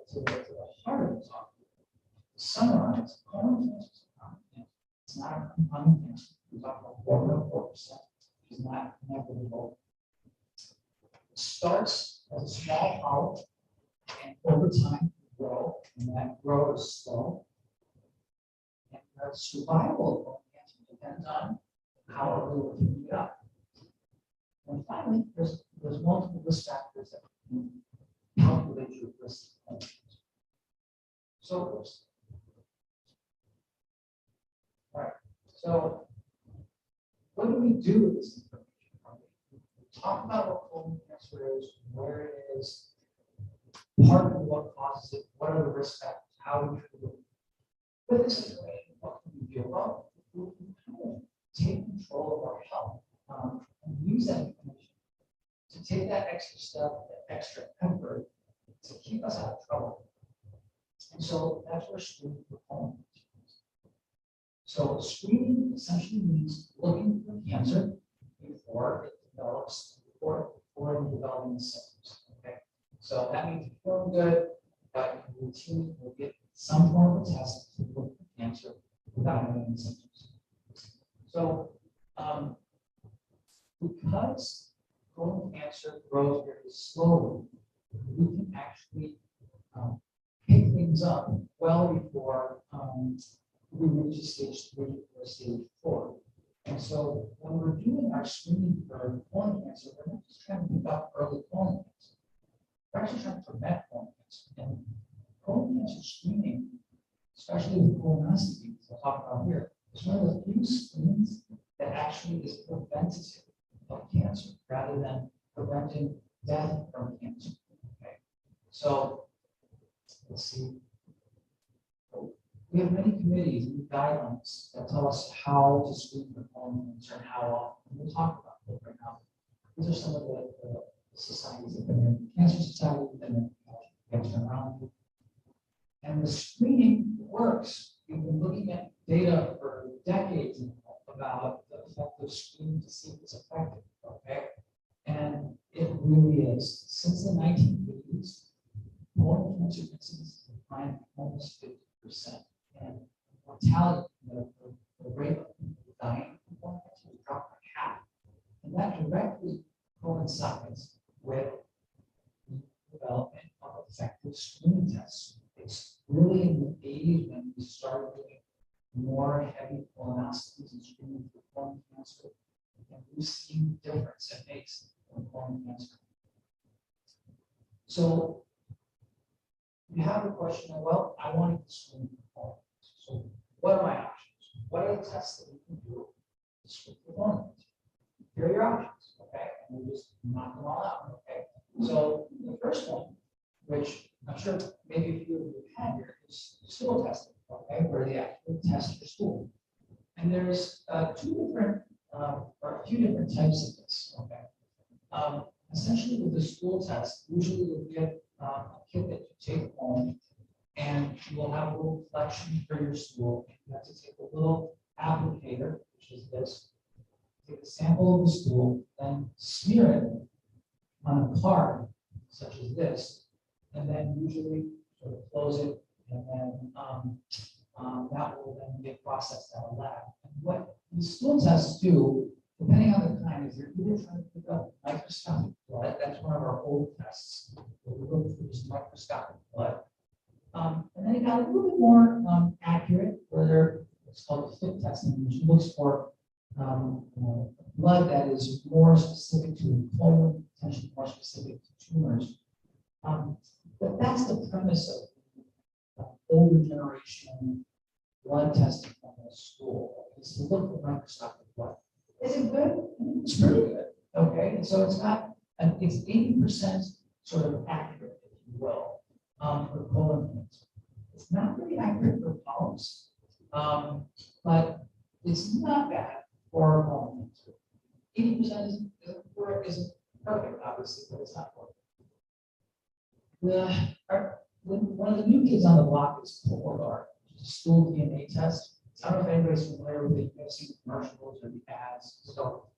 heart of the talk. To summarize, colon cancer is a common cancer. It's not a common cancer. We talk about 4.4%, which is not inevitable. It starts as a small polyp, and over time grow, and that growth is slow. And the survival of colon cancer depends on how early we can get up. And finally, there's multiple risk factors that can calculate your risk of colon cancer. So first, all right. So what do we do with this information? We talk about what colon cancer is, where it is, partly what causes it, what are the risk factors, how we treat it. With this information, what can we do? Well, we can kind of take control of our health and use that information to take that extra step, that extra effort to keep us out of trouble. And so that's where screening for colon cancer is. So screening essentially means looking for cancer before it develops, before the developing symptoms. Okay, so that means you're feeling good, but you routinely will get some form of a test to look for cancer without having any symptoms. So because colon cancer grows very slowly, we can actually pick things up well before we reach a stage 3 or stage 4. And so when we're doing our screening for colon cancer, we're not just trying to pick up early colon cancer. We're actually trying to prevent colon cancer. And colon cancer screening, especially with colonoscopy, as I'll talk about here, is one of the few screens that actually is preventative of cancer rather than preventing death from cancer. Okay. So let's see. We have many committees and guidelines that tell us how to screen for colon cancer and how often. We'll talk about that right now. These are some of the societies, the American Cancer Society, the American Gastroenterologist. And the screening works. We've been looking at data for decades about the effect of screening to see if it's effective. Okay, and it really is. Since the 1980s, colon cancer incidence has declined almost 50%. And mortality, the rate of people dying from colon cancer has dropped by half. And that directly coincides with the development of effective screening tests. It's really in the 80s when we started doing more heavy colonoscopies and screening for colon cancer. And we've seen the difference it makes in colon cancer. So you have a question, well, I wanted to screen for colon cancer. So what are my options? What are the tests that we can do to screen for colon cancer? Here are your options, okay? And we'll just knock them all out, okay? So the first one, which I'm sure maybe a few of you have had here, is stool testing, okay? Where they actually test your stool. And there's or a few different types of this, okay? Essentially with the stool test, usually you'll get a kit that you take home and you will have a little collection for your stool. You have to take a little applicator, which is this, take a sample of the stool, then smear it on a card, such as this, and then usually sort of close it, and then that will then get processed at a lab. And what these stool tests do, depending on the kind, is you're either trying to pick up microscopic blood. That's one of our old tests. Where we look for this microscopic blood. And then it got a little bit more accurate, where it's called the fit testing, which looks for blood that is more specific to the colon, potentially more specific to tumors. But that's the premise of older generation blood testing on the stool, is to look for microscopic blood. Is it good? It's pretty good. Okay, and so it's 80% sort of accurate, if you will, for colon cancer. It's not very accurate for polyps, but it's not bad for colon cancer. 80% isn't perfect, obviously, but it's not perfect. One of the new kids on the block is Aurora, which is a stool DNA test. I don't know if anybody's familiar with it. You have seen commercials or the ads. So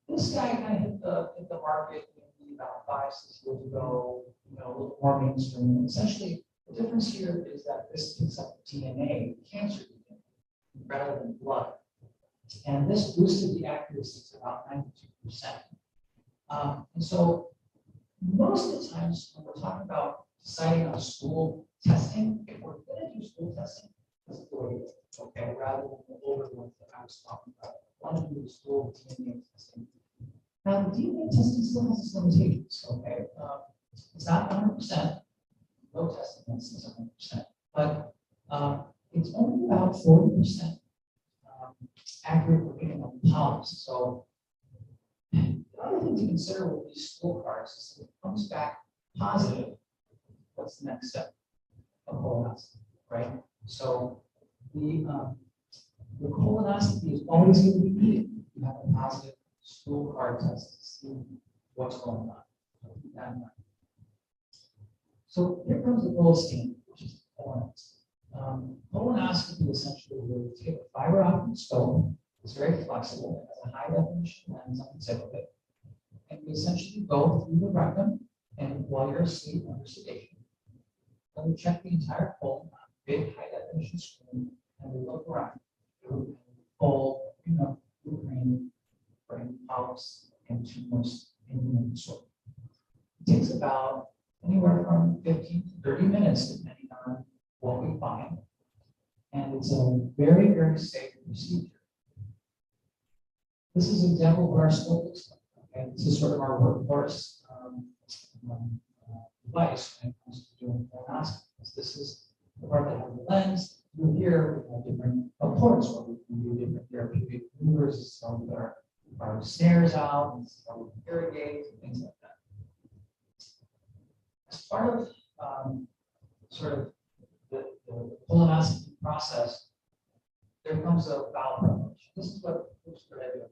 this guy kind of hit the market maybe about 5-6 years ago, a little more mainstream. Essentially, the difference here is that this picks up DNA, cancer DNA, rather than blood. And this boosted the accuracy to about 92%. And so most of the times when we're talking about deciding on stool testing, if we're going to do stool testing, this is the way it is, okay, rather than the older ones that I was talking about. I want to do the stool DNA testing. Now, the DNA testing still has its limitations, okay? It's not 100%. No testing is 100%, but it's only about 40% accurate for picking up polyps. So the other thing to consider with these stool cards is if it comes back positive, what's the next step? A colonoscopy, right? So the colonoscopy is always going to be needed. You have a positive stool card test to see what's going on. So keep that in mind. So here comes the gold standard, which is colonoscopy. Colonoscopy essentially will take a fiber optic scope. It's very flexible. It has a high definition lens on the tip of it. And we essentially go through the rectum and while you're asleep under sedation. And we check the entire colon on a big high definition screen and we look around. And we pull, brain polyps and tumors in the sort. It takes about anywhere from 15 to 30 minutes, depending on what we find. And it's a very, very safe procedure. This is an example of our scope looks like. Okay, this is sort of our workhorse device when it comes to doing colonoscopies. This is the part that has the lens. Through here, we have different ports where we can do different therapeutic maneuvers, so we get our snares out, and so we can irrigate, and things like that. As part of sort of the colonoscopy process, there comes a bowel preparation. This is what I do.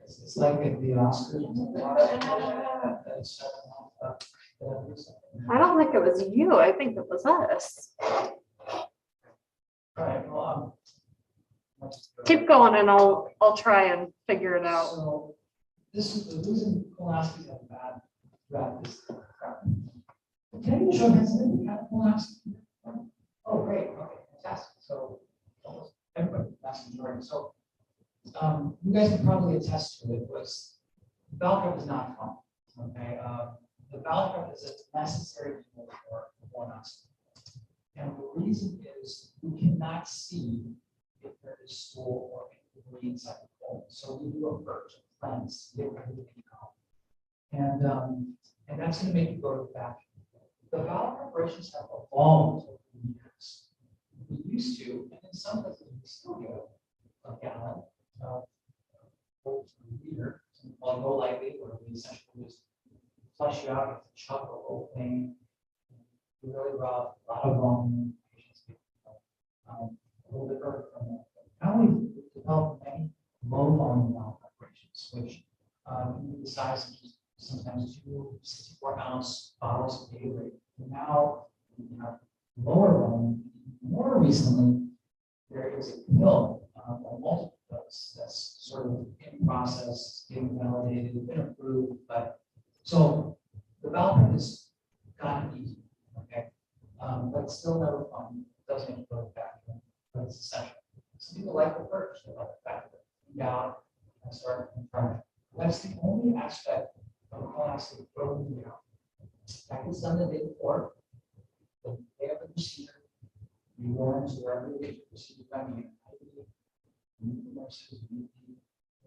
It's like the Oscars. I don't think it was you. I think it was us. Right, well, Keep going and I'll try and figure it out. so this is the reason colonoscopies have a bad rap is crap. Can you show me something? We have colonoscopy. Oh, great. Okay, fantastic. So almost everybody, vast majority. So you guys can probably attest to it. Was bowel prep is not fun. Okay, the bowel prep is a necessary tool for colonoscopy. And the reason is we cannot see if there is stool or debris inside the colon. So we do a purge, a cleanse, get rid of anything out. And that's going to make you go to the bathroom. The bowel preparations have evolved over the years. We used to, and in some places we still do, a gallon of liter, called go lightly, where we essentially just flush you out, you have to chug the whole thing. Really rough, a lot of volume, patients get a little bit hurt from that. Now we've developed many low volume bowel preparations, which can be the size of just sometimes 2 64-ounce bottles of daily. And now we have lower volume. More recently, there is a pill, a multiple dose that's sort of in process, getting validated, been approved, but so the bowel prep has gotten easier. Okay, but it's still never fun. It does make you go to the bathroom, but it's essential. Some people like the purge, they like the fact that you down and start from front. That's the only aspect of colonoscopy program you out. That gets done the day before, the day of the procedure. You go into wherever you get your procedure done, you meet the nurses, you meet the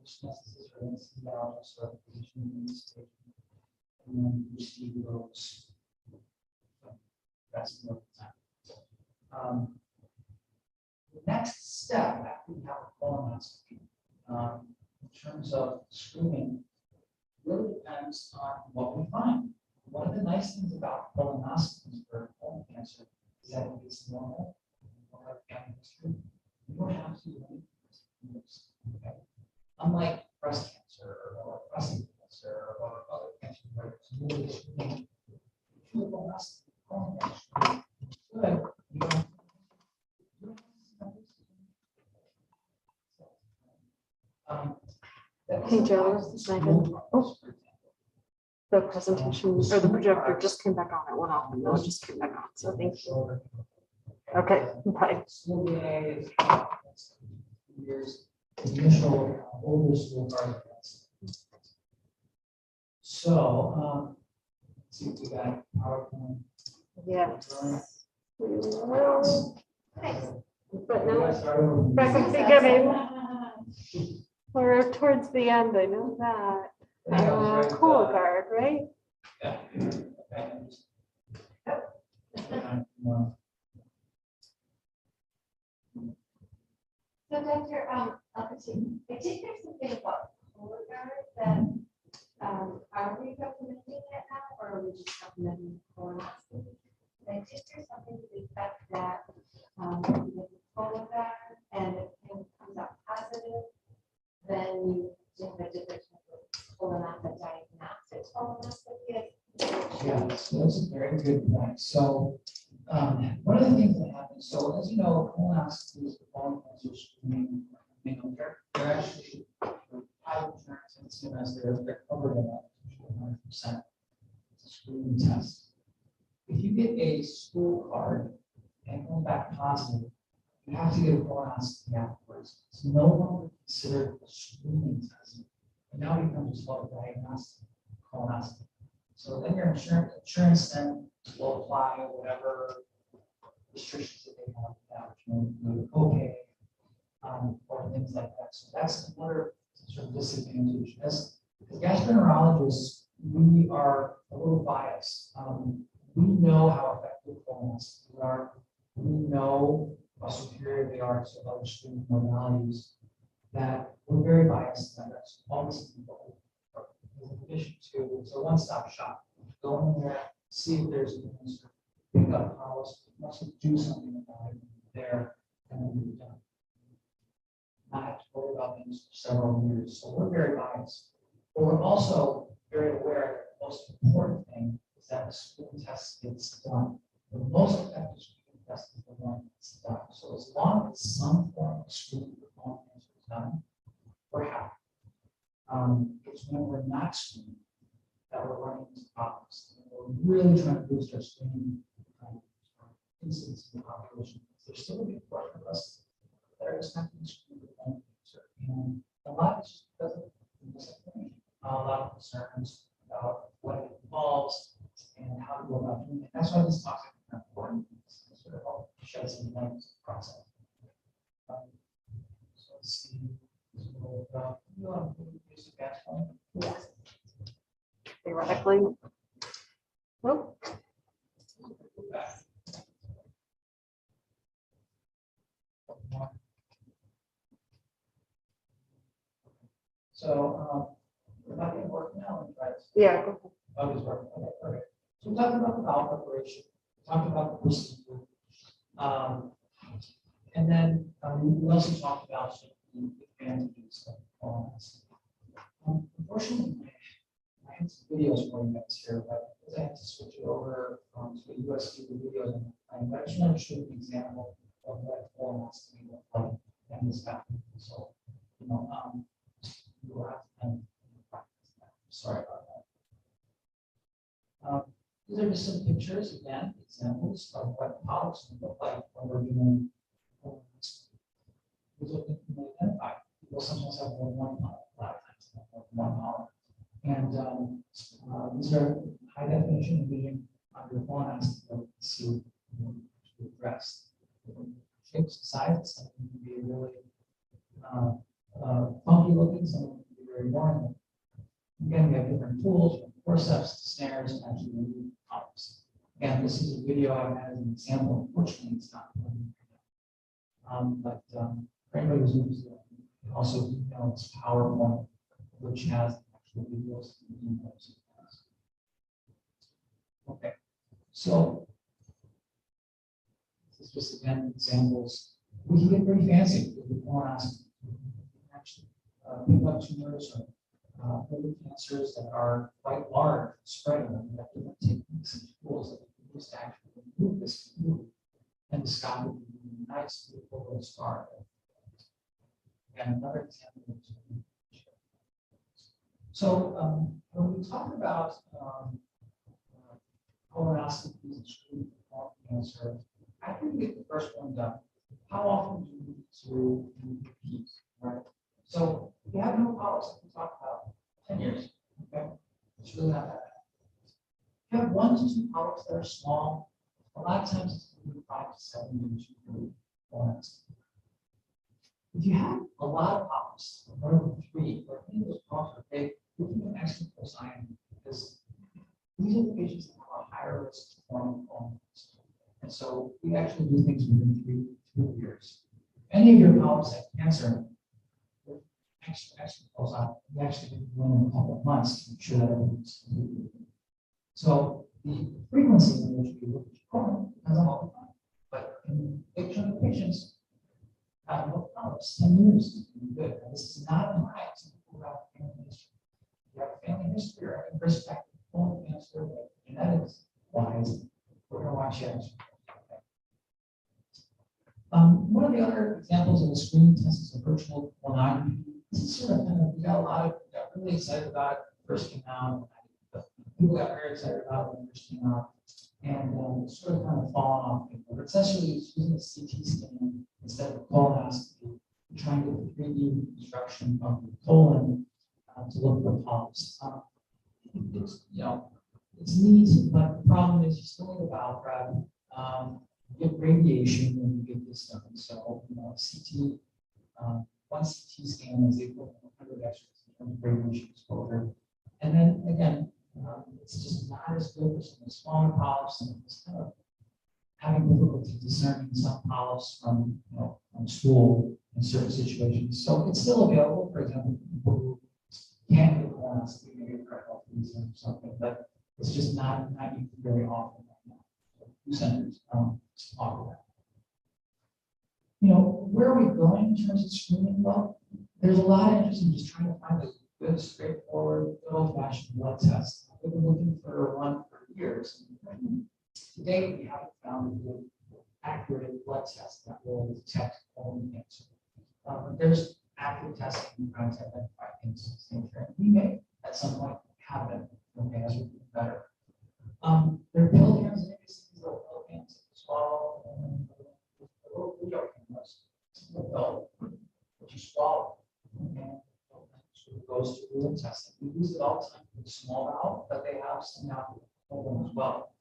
anesthetists or anesthesiologists or the physician administration, and then you see those. That's the time. The next step after we have a colonoscopy, in terms of screening, really depends on what we find. One of the nice things about colonoscopies for colon cancer is that if it's normal, or family history, you don't have to do anything. Okay? Unlike breast cancer or prostate cancer or other cancers where it's really screening, colonoscopy. Good. Hey Joe, this is Meghan. Oh, the presentation or the projector just came back on. It went off and now it just came back on. So thank you. Okay, bye. School day is years, initial older school artifacts. So, let's see if we got PowerPoint. Yes. But no, Back back at the beginning. We're towards the end, I know that. Cologuard, right? Yeah. So Dr. Elkhatib, I think there's something about Cologuard that, are we recommending it now, or are we just recommending colonoscopy? I think there's something to the effect that, with Cologuard, and if it comes out positive, then you have a different type of colonoscopy, diagnostic colonoscopy. Yeah, so that's a very good point. So, one of the things that happens, so as you know, colonoscopies for colon cancer screening, they're actually high insurance and CMS, they're covered in that 100%. It's a screening test. If you get a stool card and come back positive, you have to get a colonoscopy afterwards. It's no longer considered a screening test. It now becomes just called a diagnostic colonoscopy. So then your insurance then will apply whatever restrictions that they have, the copay, or things like that. So that's another sort of disadvantage. As gastroenterologists, we are a little biased. We know how effective colonoscopies are. We know how superior they are to other screening modalities. That we're very biased, and that's always people. In addition to, it's a one-stop shop. Go in there, see if there's an answer, pick up policy, must do something about it there, and then you're done. Not have to worry about things for several years. So we're very biased. But we're also very aware that the most important thing is that the screening test gets done. The most effective screening test is the one that's done. So as long as some form of screening for colon cancer is done, we're happy. It's when we're not screening that we're running into problems. And we're really trying to boost our screening incidence in the population. There's still a big part of us that are expecting to screen for colon cancer. And a lot is just because of misinformation. A lot of concerns about what it involves and how to go about doing it. That's why this talk is important. It's sort of help shed some light on the process. So let's see. You want to use the gas one? Yes. Theoretically. Nope. So, we're not going to work now, right? Yeah. Go ahead. Oh, it's working. Okay, perfect. So we talked about the bowel preparation, we talked about the procedure. And then we also talked about the advantages of colonoscopy. Unfortunately, I had some videos for you guys here, but because I had to switch it over to a USB videos, I just want to show you an example of what colonoscopy looks like and this happening. So, you know, you will have to practice that. Sorry about that. These are just some pictures, again, examples of what polyps can look like when we're doing colonoscopy. These are things we identify. People sometimes have more than one polyp, a lot of times they have more than one polyp. And these are high definition vision under colonoscopy that we can see the breast. Shapes, sizes, some can be really funky looking, some can be very boring. Again, we have different tools, forceps, snares, and actually remove polyps. Again, this is a video I had as an example. Unfortunately, it's not. But for anybody who's used it, also it's PowerPoint, which has actual videos. Okay, so this is just again examples. We can get pretty fancy with the colonoscopy. Actually, pick up tumors or liver cancers that are quite large, spreading them. We have different techniques and tools that we can use to actually remove this fluid. Endoscopy, nice, beautiful little scar. And another example. So when we talk about colonoscopies and screening for colon cancer, after you get the first one done, how often do you need to repeat, right? So if you have no polyps, like we talked about, 10 years, okay? It's really not that bad. If you have 1 to 2 polyps that are small, a lot of times it's 5 to 7 years for colonoscopy. If you have a lot of polyps, more than 3, or any of those polyps are big, we can do extra close eye on them because these are the patients that have a higher risk of forming colon cancer. And so we actually do things within 3 years. If any of your polyps have cancer, extra close eye, we actually do one in a couple of months to make sure that everything's completely. So the frequency in which we look at your colon depends on all the time. But in a big chunk of patients, have no polyps, 10 years is good. And this is not unlike some people who have family history. If you have a family history or any risk factor for colon cancer, like genetics wise, we're going to watch you. One of the other examples of a screening test is a virtual colonoscopy. This is sort of we got really excited about it when it first came out. People got very excited about it when it first came out. And it's sort of kind of fallen off. But essentially, it's using a CT scan instead of a colonoscopy, trying to get the 3D reconstruction of the colon to look for polyps. It's, it's neat, but the problem is you still need a bowel prep. You get radiation when you get this done. So, CT, one CT scan is equal to 100 X-rays in terms of radiation exposure. And then again, it's just not as good for some of the smaller polyps, and it's kind of having difficulty discerning some polyps from, from stool in certain situations. So it's still available, for example, people who can't get colonoscopy, maybe a critical reason or something, but it's just not used very often right now. So few centers offer that. Where are we going in terms of screening? Well, there's a lot of interest in just trying to find a good, straightforward, good old-fashioned blood test. We've been looking for one for years. To date, we haven't found a good, accurate blood test that will detect colon cancer. There's active testing trying to identify things in the We may, at some point, have them, as we get better. There are pill cans, these little pill cans that you swallow, and little video cameras, which you swallow, and it goes through the intestine. We use it all the time for the small bowel, but they have some now for the colon as well.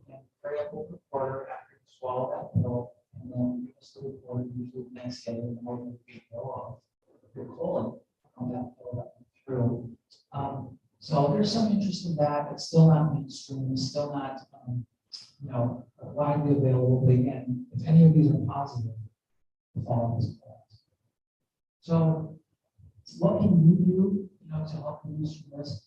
And carry up over the quarter after you swallow that pill, and then give us the report usually the next day in the morning we know of your colon on that pill that went through. So there's some interest in that. It's still not mainstream. It's still not widely available. But again, if any of these are positive, follow this class. So what can you do, to help reduce your risk?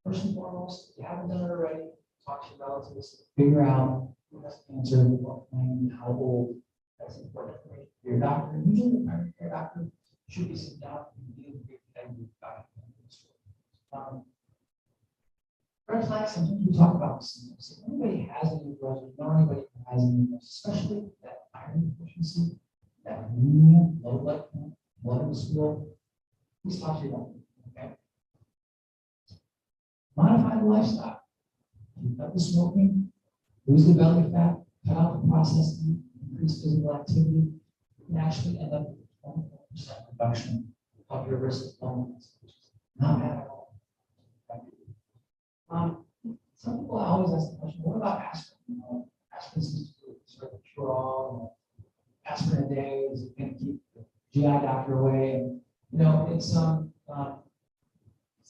First and foremost, if you haven't done it already, talk to your relatives, figure out who has cancer, what kind, how old. That's important information for your doctor. Usually the primary care doctor should be sitting down and dealing with your red flags, sometimes we talk about this. If anybody has any of those, or know anybody who has any of those, especially that iron deficiency, that anemia, low blood count, blood in the stool, please talk to your doctor. Okay. Modify the lifestyle. Keep up the smoking, lose the belly fat, cut out the processed meat, increase physical activity. You can actually end up with a 24% reduction of your risk of colon cancer, which is not bad at all. Some people always ask the question, what about aspirin? Aspirin seems to sort of cure all. Aspirin a day is going to keep the GI doctor away. And, it's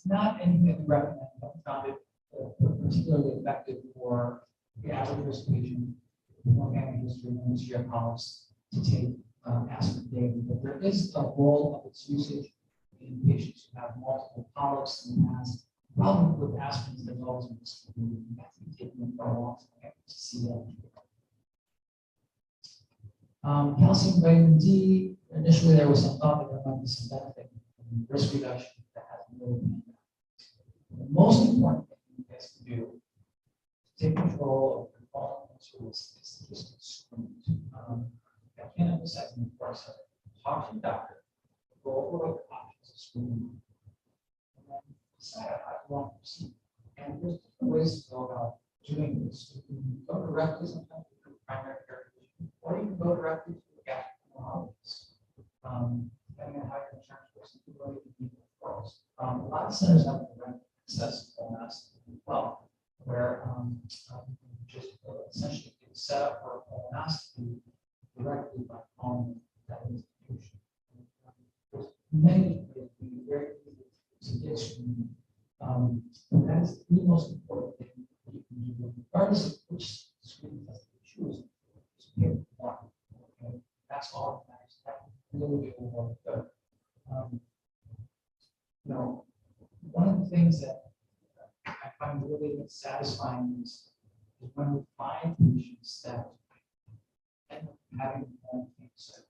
not anything that we recommend. I found it particularly effective for the average risk patient with more family history and GI polyps to take aspirin daily. But there is a role of its usage in patients who have multiple polyps in the past. The problem with aspirin is there's always a risk of you have to be taking them for a long time to see that. Calcium, vitamin D. Initially, there was some thought that there might be some benefit in risk reduction that hasn't really been done. The most important thing you guys can do to take control of your colon cancer risk is to just screen. I can't emphasize the importance of it. Talk to your doctor. Go over what the options of screening. Decide how you want to proceed. And there's different ways to go about doing this. You can go directly sometimes to the primary care physician, or you can go directly to the gastroenterologist. Depending on how your insurance works, you can go to the referrals. A lot of centers have direct access to colonoscopy as well, where you can just essentially get set up for a colonoscopy directly by calling that institution. There's many ways to be very easy to get screened. But that is the most important thing you can do, regardless of which screening test you choose. Just pick one. Okay? That's all that matters. That really will work good. One of the things that I find really satisfying is when we find patients that end up having colon cancer.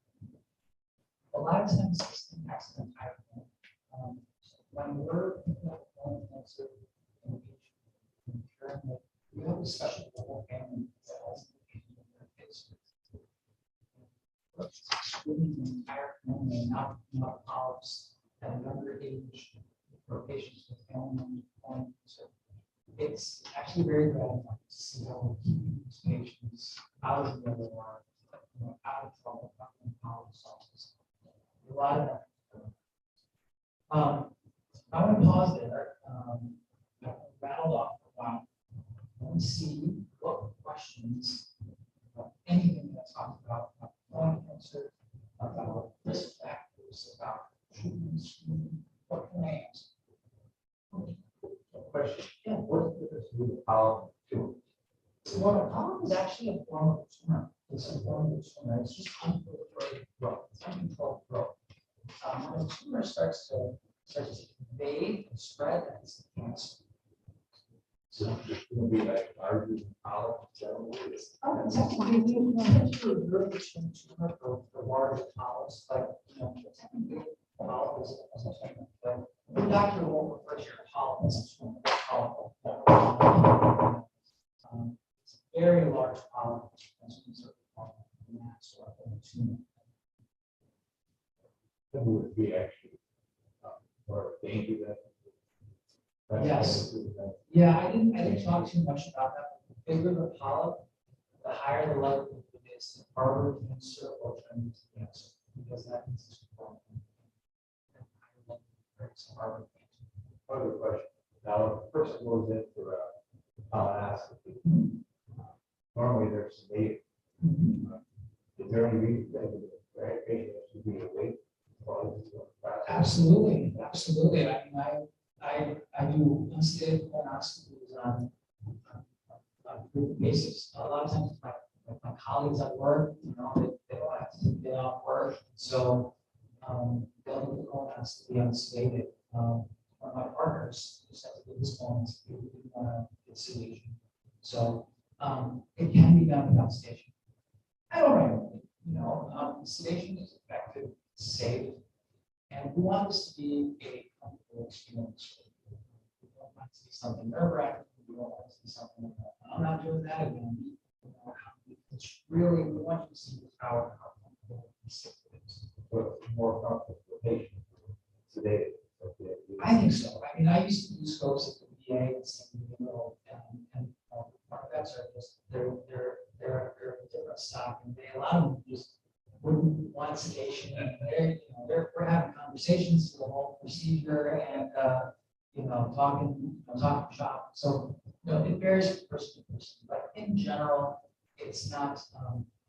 A lot of times this impacts the entire family. When we're picking up colon cancer in a patient, ensuring that we have a discussion with the whole family that has their kids. Excluding the entire family and not polyps at a younger age for patients with family members with colon cancer. It's actually very gratifying to see how we're keeping these patients out of the other world, out of trouble, out of polyps. A lot of that. I want to pause there. I rattled off for a while. me see what questions, anything that's talked about colon cancer, about risk factors, about treatments, what can I answer? Question. Yeah. What's the difference between the polyp tumor? Well, the polyp is actually a form of tumor. It's a form of tumor. It's just unproliferated growth. It's uncontrolled growth. When the tumor starts to invade and spread, that's the cancer. So it's going to be like larger than polyp generally. Oh, technically, we tend to observe the tumor for larger polyps, but technically, polyp is a tumor. But the doctor won't refer to your polyp as a tumor. It's a very large polyp. Mass or a tumor. That would be actually more dangerous. Yes. Yeah, I didn't talk too much about that. The bigger the polyp, the higher the likelihood it is to harbor cancer or turn into cancer, because that means it's growing. Other question. Now, if a person goes in for a colonoscopy, normally there's some data. Is there any reason that the patient should be awake? Absolutely, absolutely. I mean, I do unsedated colonoscopies on a group basis. A lot of times, my colleagues at work, they don't have to get off work, so they'll do the colonoscopy unsedated. One of my partners just had to do this colonoscopy. We didn't want to get sedation, so it can be done without sedation. I don't know. Sedation is effective, safe, and we want this to be a comfortable experience. We don't want it to be something nerve-wracking. We don't want it to be something I'm not doing that again. It's really, we want you to see how comfortable and safe it is. So it's more comfortable for the patient. Today, I think so. I mean, I used to do scopes at the VA and San Diego, and our vets are just they're a different stock, and a lot of them just wouldn't want sedation. And we're having conversations through the whole procedure and talking shop. So it varies from person to person, but in general, it's not.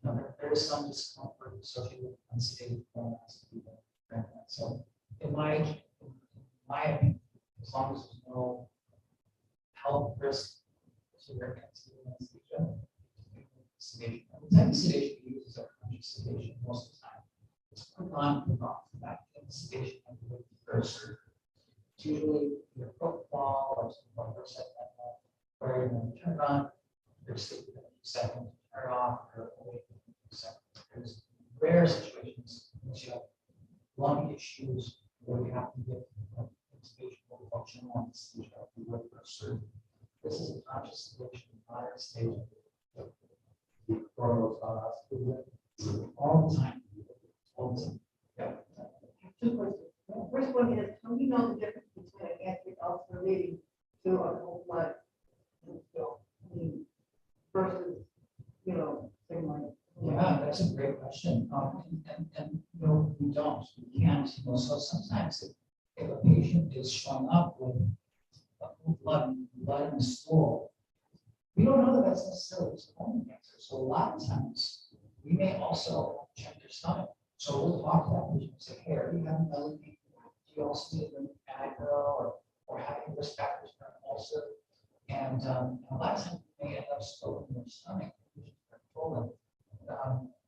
There is some discomfort associated with unsedated colonoscopy. So in my opinion, as long as there's no health risk to their anesthesia, sedation. The type of sedation we use is our conscious sedation most of the time. It's quick on, quick off. That sedation can be very surgery. It's usually either propofol or some other set where you're going to turn it on, you're sleeping in a few seconds, turn it off, or wait a few seconds. There's rare situations in which you have lung issues where we have to get intubation functional anesthesia for surgery. This is a conscious sedation, moderate stage. All the time. All the time. Yeah. Two questions. First one is, how do you know the difference between an gastric ulcer leading to a cold blood versus, thing like? Yeah, that's a great question. And no, we don't. We can't. So sometimes if a patient is showing up with blood in the stool, we don't know that that's necessarily colon cancer. So a lot of times we may also check their stomach. So we'll talk to that patient and say, hey, are you having belly pain? Do you also need an Advil or having risk factors for an ulcer? And a lot of times we may end up storing their stomach.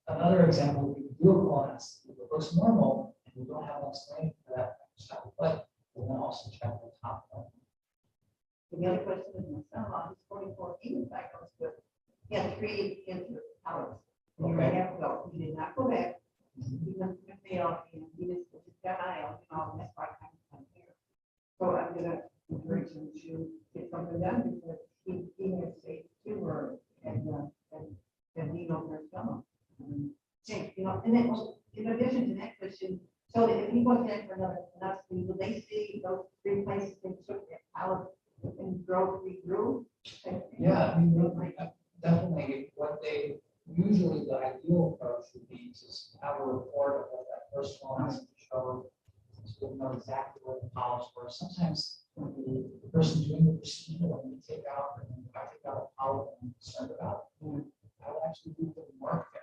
Another example, we do a colonoscopy that looks normal and we don't have an explanation for that, but we'll then also check the top one. The other question is my son-in-law, he's 44, he was diagnosed with, he had 3 cancer polyps. He did not go back. He went to fail, and he just got out, and that's why I come here. So I'm gonna encourage him to get something done because he has stage 2 or and he knows their stomach. And then in addition to that question, so that if he goes in for another colonoscopy, will they see those 3 places they took that polyp and regrew? Yeah, I mean, definitely what they usually the ideal approach would be to have a report of what that first one has to show, so we know exactly where the polyps were. Sometimes when the person doing the procedure, when we take out, and if I take out a polyp I'm concerned about, I would actually do the work there.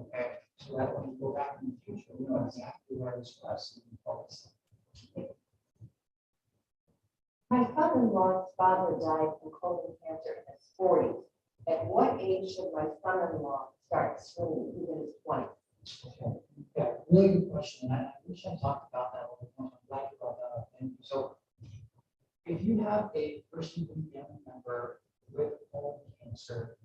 Okay, so that when we go back in the future, we know exactly where this was. My son-in-law's father died from colon cancer in his 40s. At what age should my son-in-law start screening, even his 20s? Okay. Yeah, really good question. And I wish I talked about that a little more. I'm glad you brought that up. And so if you have a person in family member with colon cancer,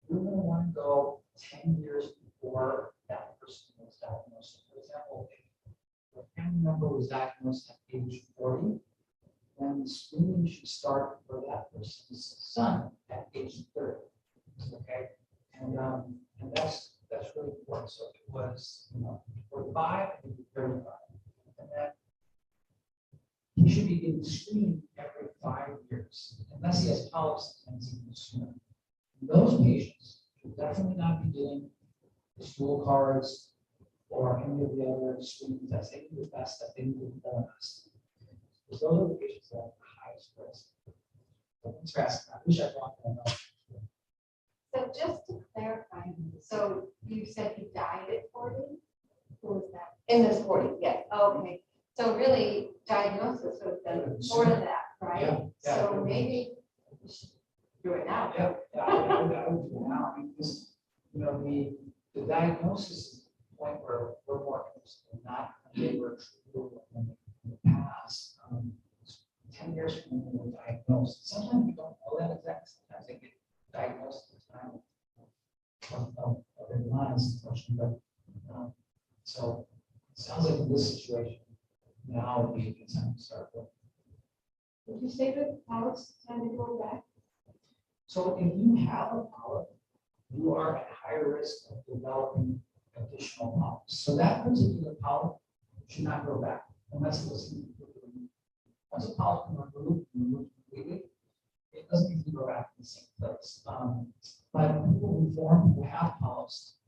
you're going to want to go 10 years before that person was diagnosed. For example, if a family member was diagnosed at age 40, then the screening should start for that person's son at age 30. Okay, and that's really important. So if it was 45, it would be 35, and then he should be getting screened every 5 years, unless he has polyps and even sooner. Those patients should definitely not be getting the stool cards or any of the other screening tests. They do the best that they do the best. Because those are the patients that have the highest risk. So thanks for asking. I wish I brought that up. So just to clarify, so you said he died at 40? Who was that? In his 40s, yes. Okay, so really diagnosis would have been before that, right? Yeah, yeah. So maybe we should do it now. Yeah, I would do it now. I mean, because, the diagnosis is the point where we're more interested in not when they were treated in the past. 10 years from when they were diagnosed. Sometimes we don't know that exactly. Sometimes they get diagnosed at the time of their lines, unfortunately. But so it sounds like in this situation, now would be a good time to start with. Would you say that polyps tend to go back? So if you have a polyp, you are at higher risk of developing additional polyps. So that particular polyp should not grow back unless it was once a polyp can removed completely, it doesn't need to grow back in the same place. But people who have polyps,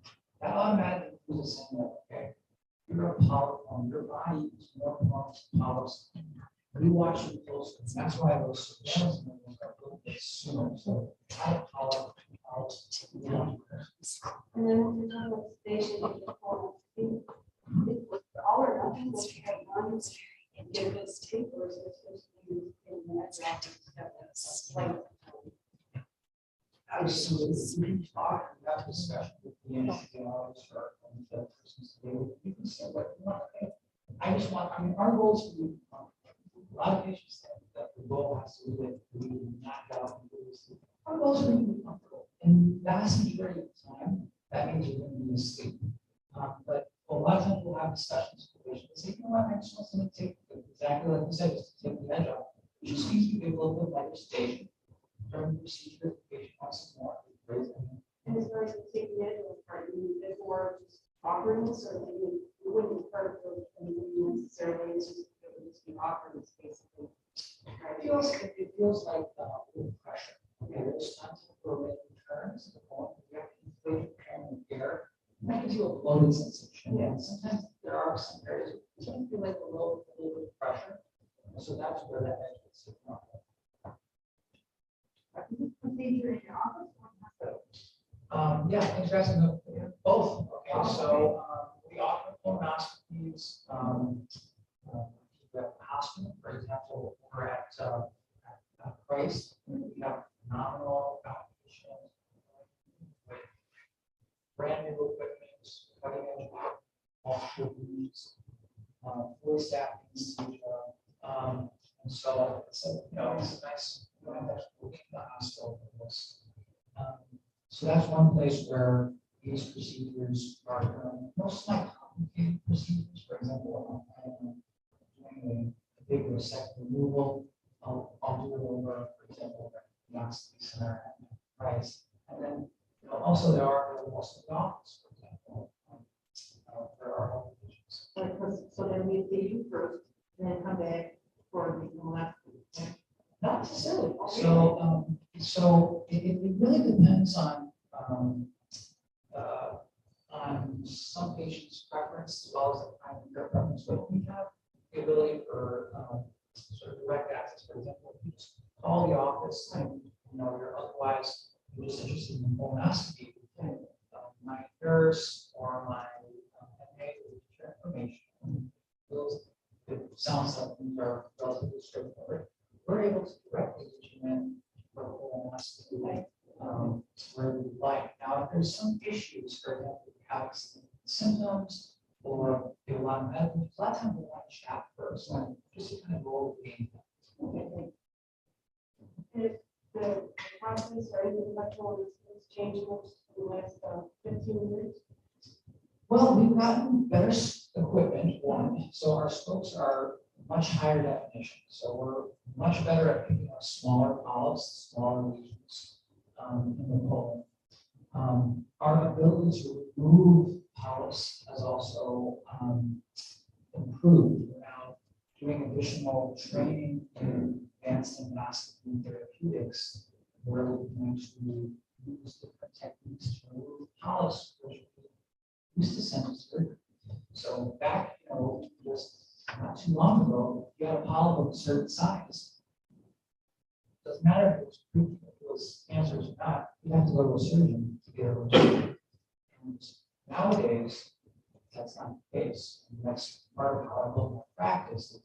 that automatically goes the same way. Okay, you're a polyp form, your body is more prone to polyps. We watch you closely. That's why those surveillance numbers are a little bit sooner. So I have polyps. And then when you're talking about station, all or nothing, will you have one and give this tape, or is it supposed to be used in the next office? Like, I just we can talk and have a discussion with the anesthesiologist or the person's today. You can say what you want. I just want, our goal is to be a lot of patients think that the goal has to be that we knock out and do this. Our goal is for you to be comfortable. And the vast majority of the time, that means you're going to be asleep. But a lot of times we'll have discussions with patients. Say, you know what, I just want something to take exactly like you said, just to take the edge off. Which just means you give a little bit lighter sedation during the procedure. The patient wants some more. and as far as the taking edge of the part, you need more just offerings, or maybe you wouldn't hurt necessarily, it's just, it would just be offerings, basically. It feels like a little pressure. Okay, there's times where we're making turns, the point we have to inflate the air. That gives you a bloated sensation. Yeah. And sometimes there are some areas you can feel like a little bit of pressure. So that's where that edge is sitting on. Procedure in your office or hospital? Yeah, thanks for asking. Both. Okay, so we offer colonoscopies at the hospital, for example, over at Christ. We have phenomenal outpatient with brand new equipment, cutting edge offshore use, fully staffed institute. And so it's it's nice. You don't have to go to the hospital for this. So that's one place where these procedures are done. Most of my complicated procedures, for example, doing a big resect removal, I'll do it over, for example, the Occult Center at Price. And then also there are also the office, for example. There are other patients. So then we see you first, and then come back for the colonoscopy. Not necessarily. So it really depends on some patients' preference as well as the kind of their preference. But we have the ability for sort of direct access. For example, if you just call the office and your sounds like these are relatively straightforward. We're able to directly determine for colonoscopy where we like. Now, if there's some issues, for example, we have symptoms or a lot of medical, a lot of times we want to chat first, just to kind of go over the impact. If the process or the electoral is changing over the last 15 years. Well, we've gotten better equipment, one, so our scopes are much higher definition. So we're much better at picking up smaller polyps, smaller lesions in the colon. Our ability to remove polyps has also improved. We're now doing additional training in advanced endoscopy therapeutics, where we can actually use different techniques to remove polyps, which we used to send to surgery. So back, just not too long ago, if you had a polyp of a certain size, doesn't matter if it was pre, if it was cancerous or not, you have to go to a surgeon to get it removed. And nowadays, that's not the case. And that's part of how I look at practice. It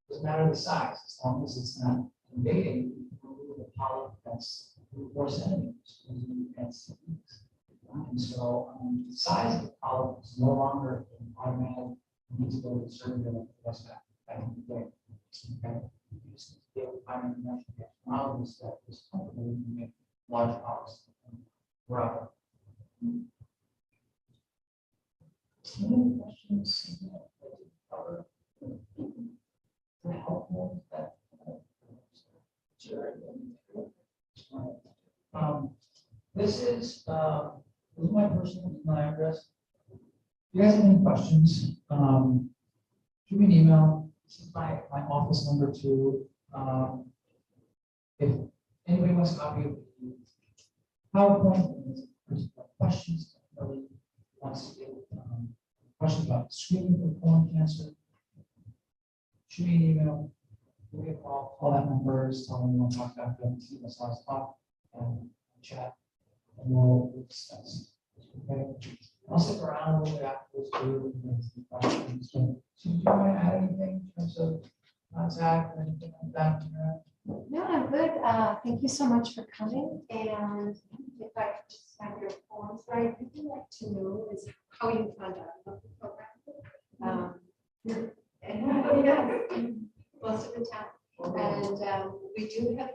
doesn't matter the size, as long as it's not invading, you can remove a polyp that's 4 centimeters using advanced techniques. And so the size of the polyp is no longer an automatic need to go to the surgeon and that's back in the day. Okay. You just need to be able to find international gastroenterologist that is comfortable with make large polyps. Right. Any questions? Helpful that this is my personal email address. If you guys have any questions, shoot me an email. This is my office number too. If anybody wants a copy of the PowerPoint, and there's questions, really wants to get questions about screening for colon cancer, shoot me an email. We'll get all that numbers, tell them you want to talk about them, see us last talk and chat, and we'll discuss. Okay. I'll stick around a little bit afterwards too. So do you want to add anything in terms of contact or anything like that? No, I'm good. Thank you so much for coming. And if I could just have your forms right, I'd like to know is how you found out about the program. And most of the time. And we do have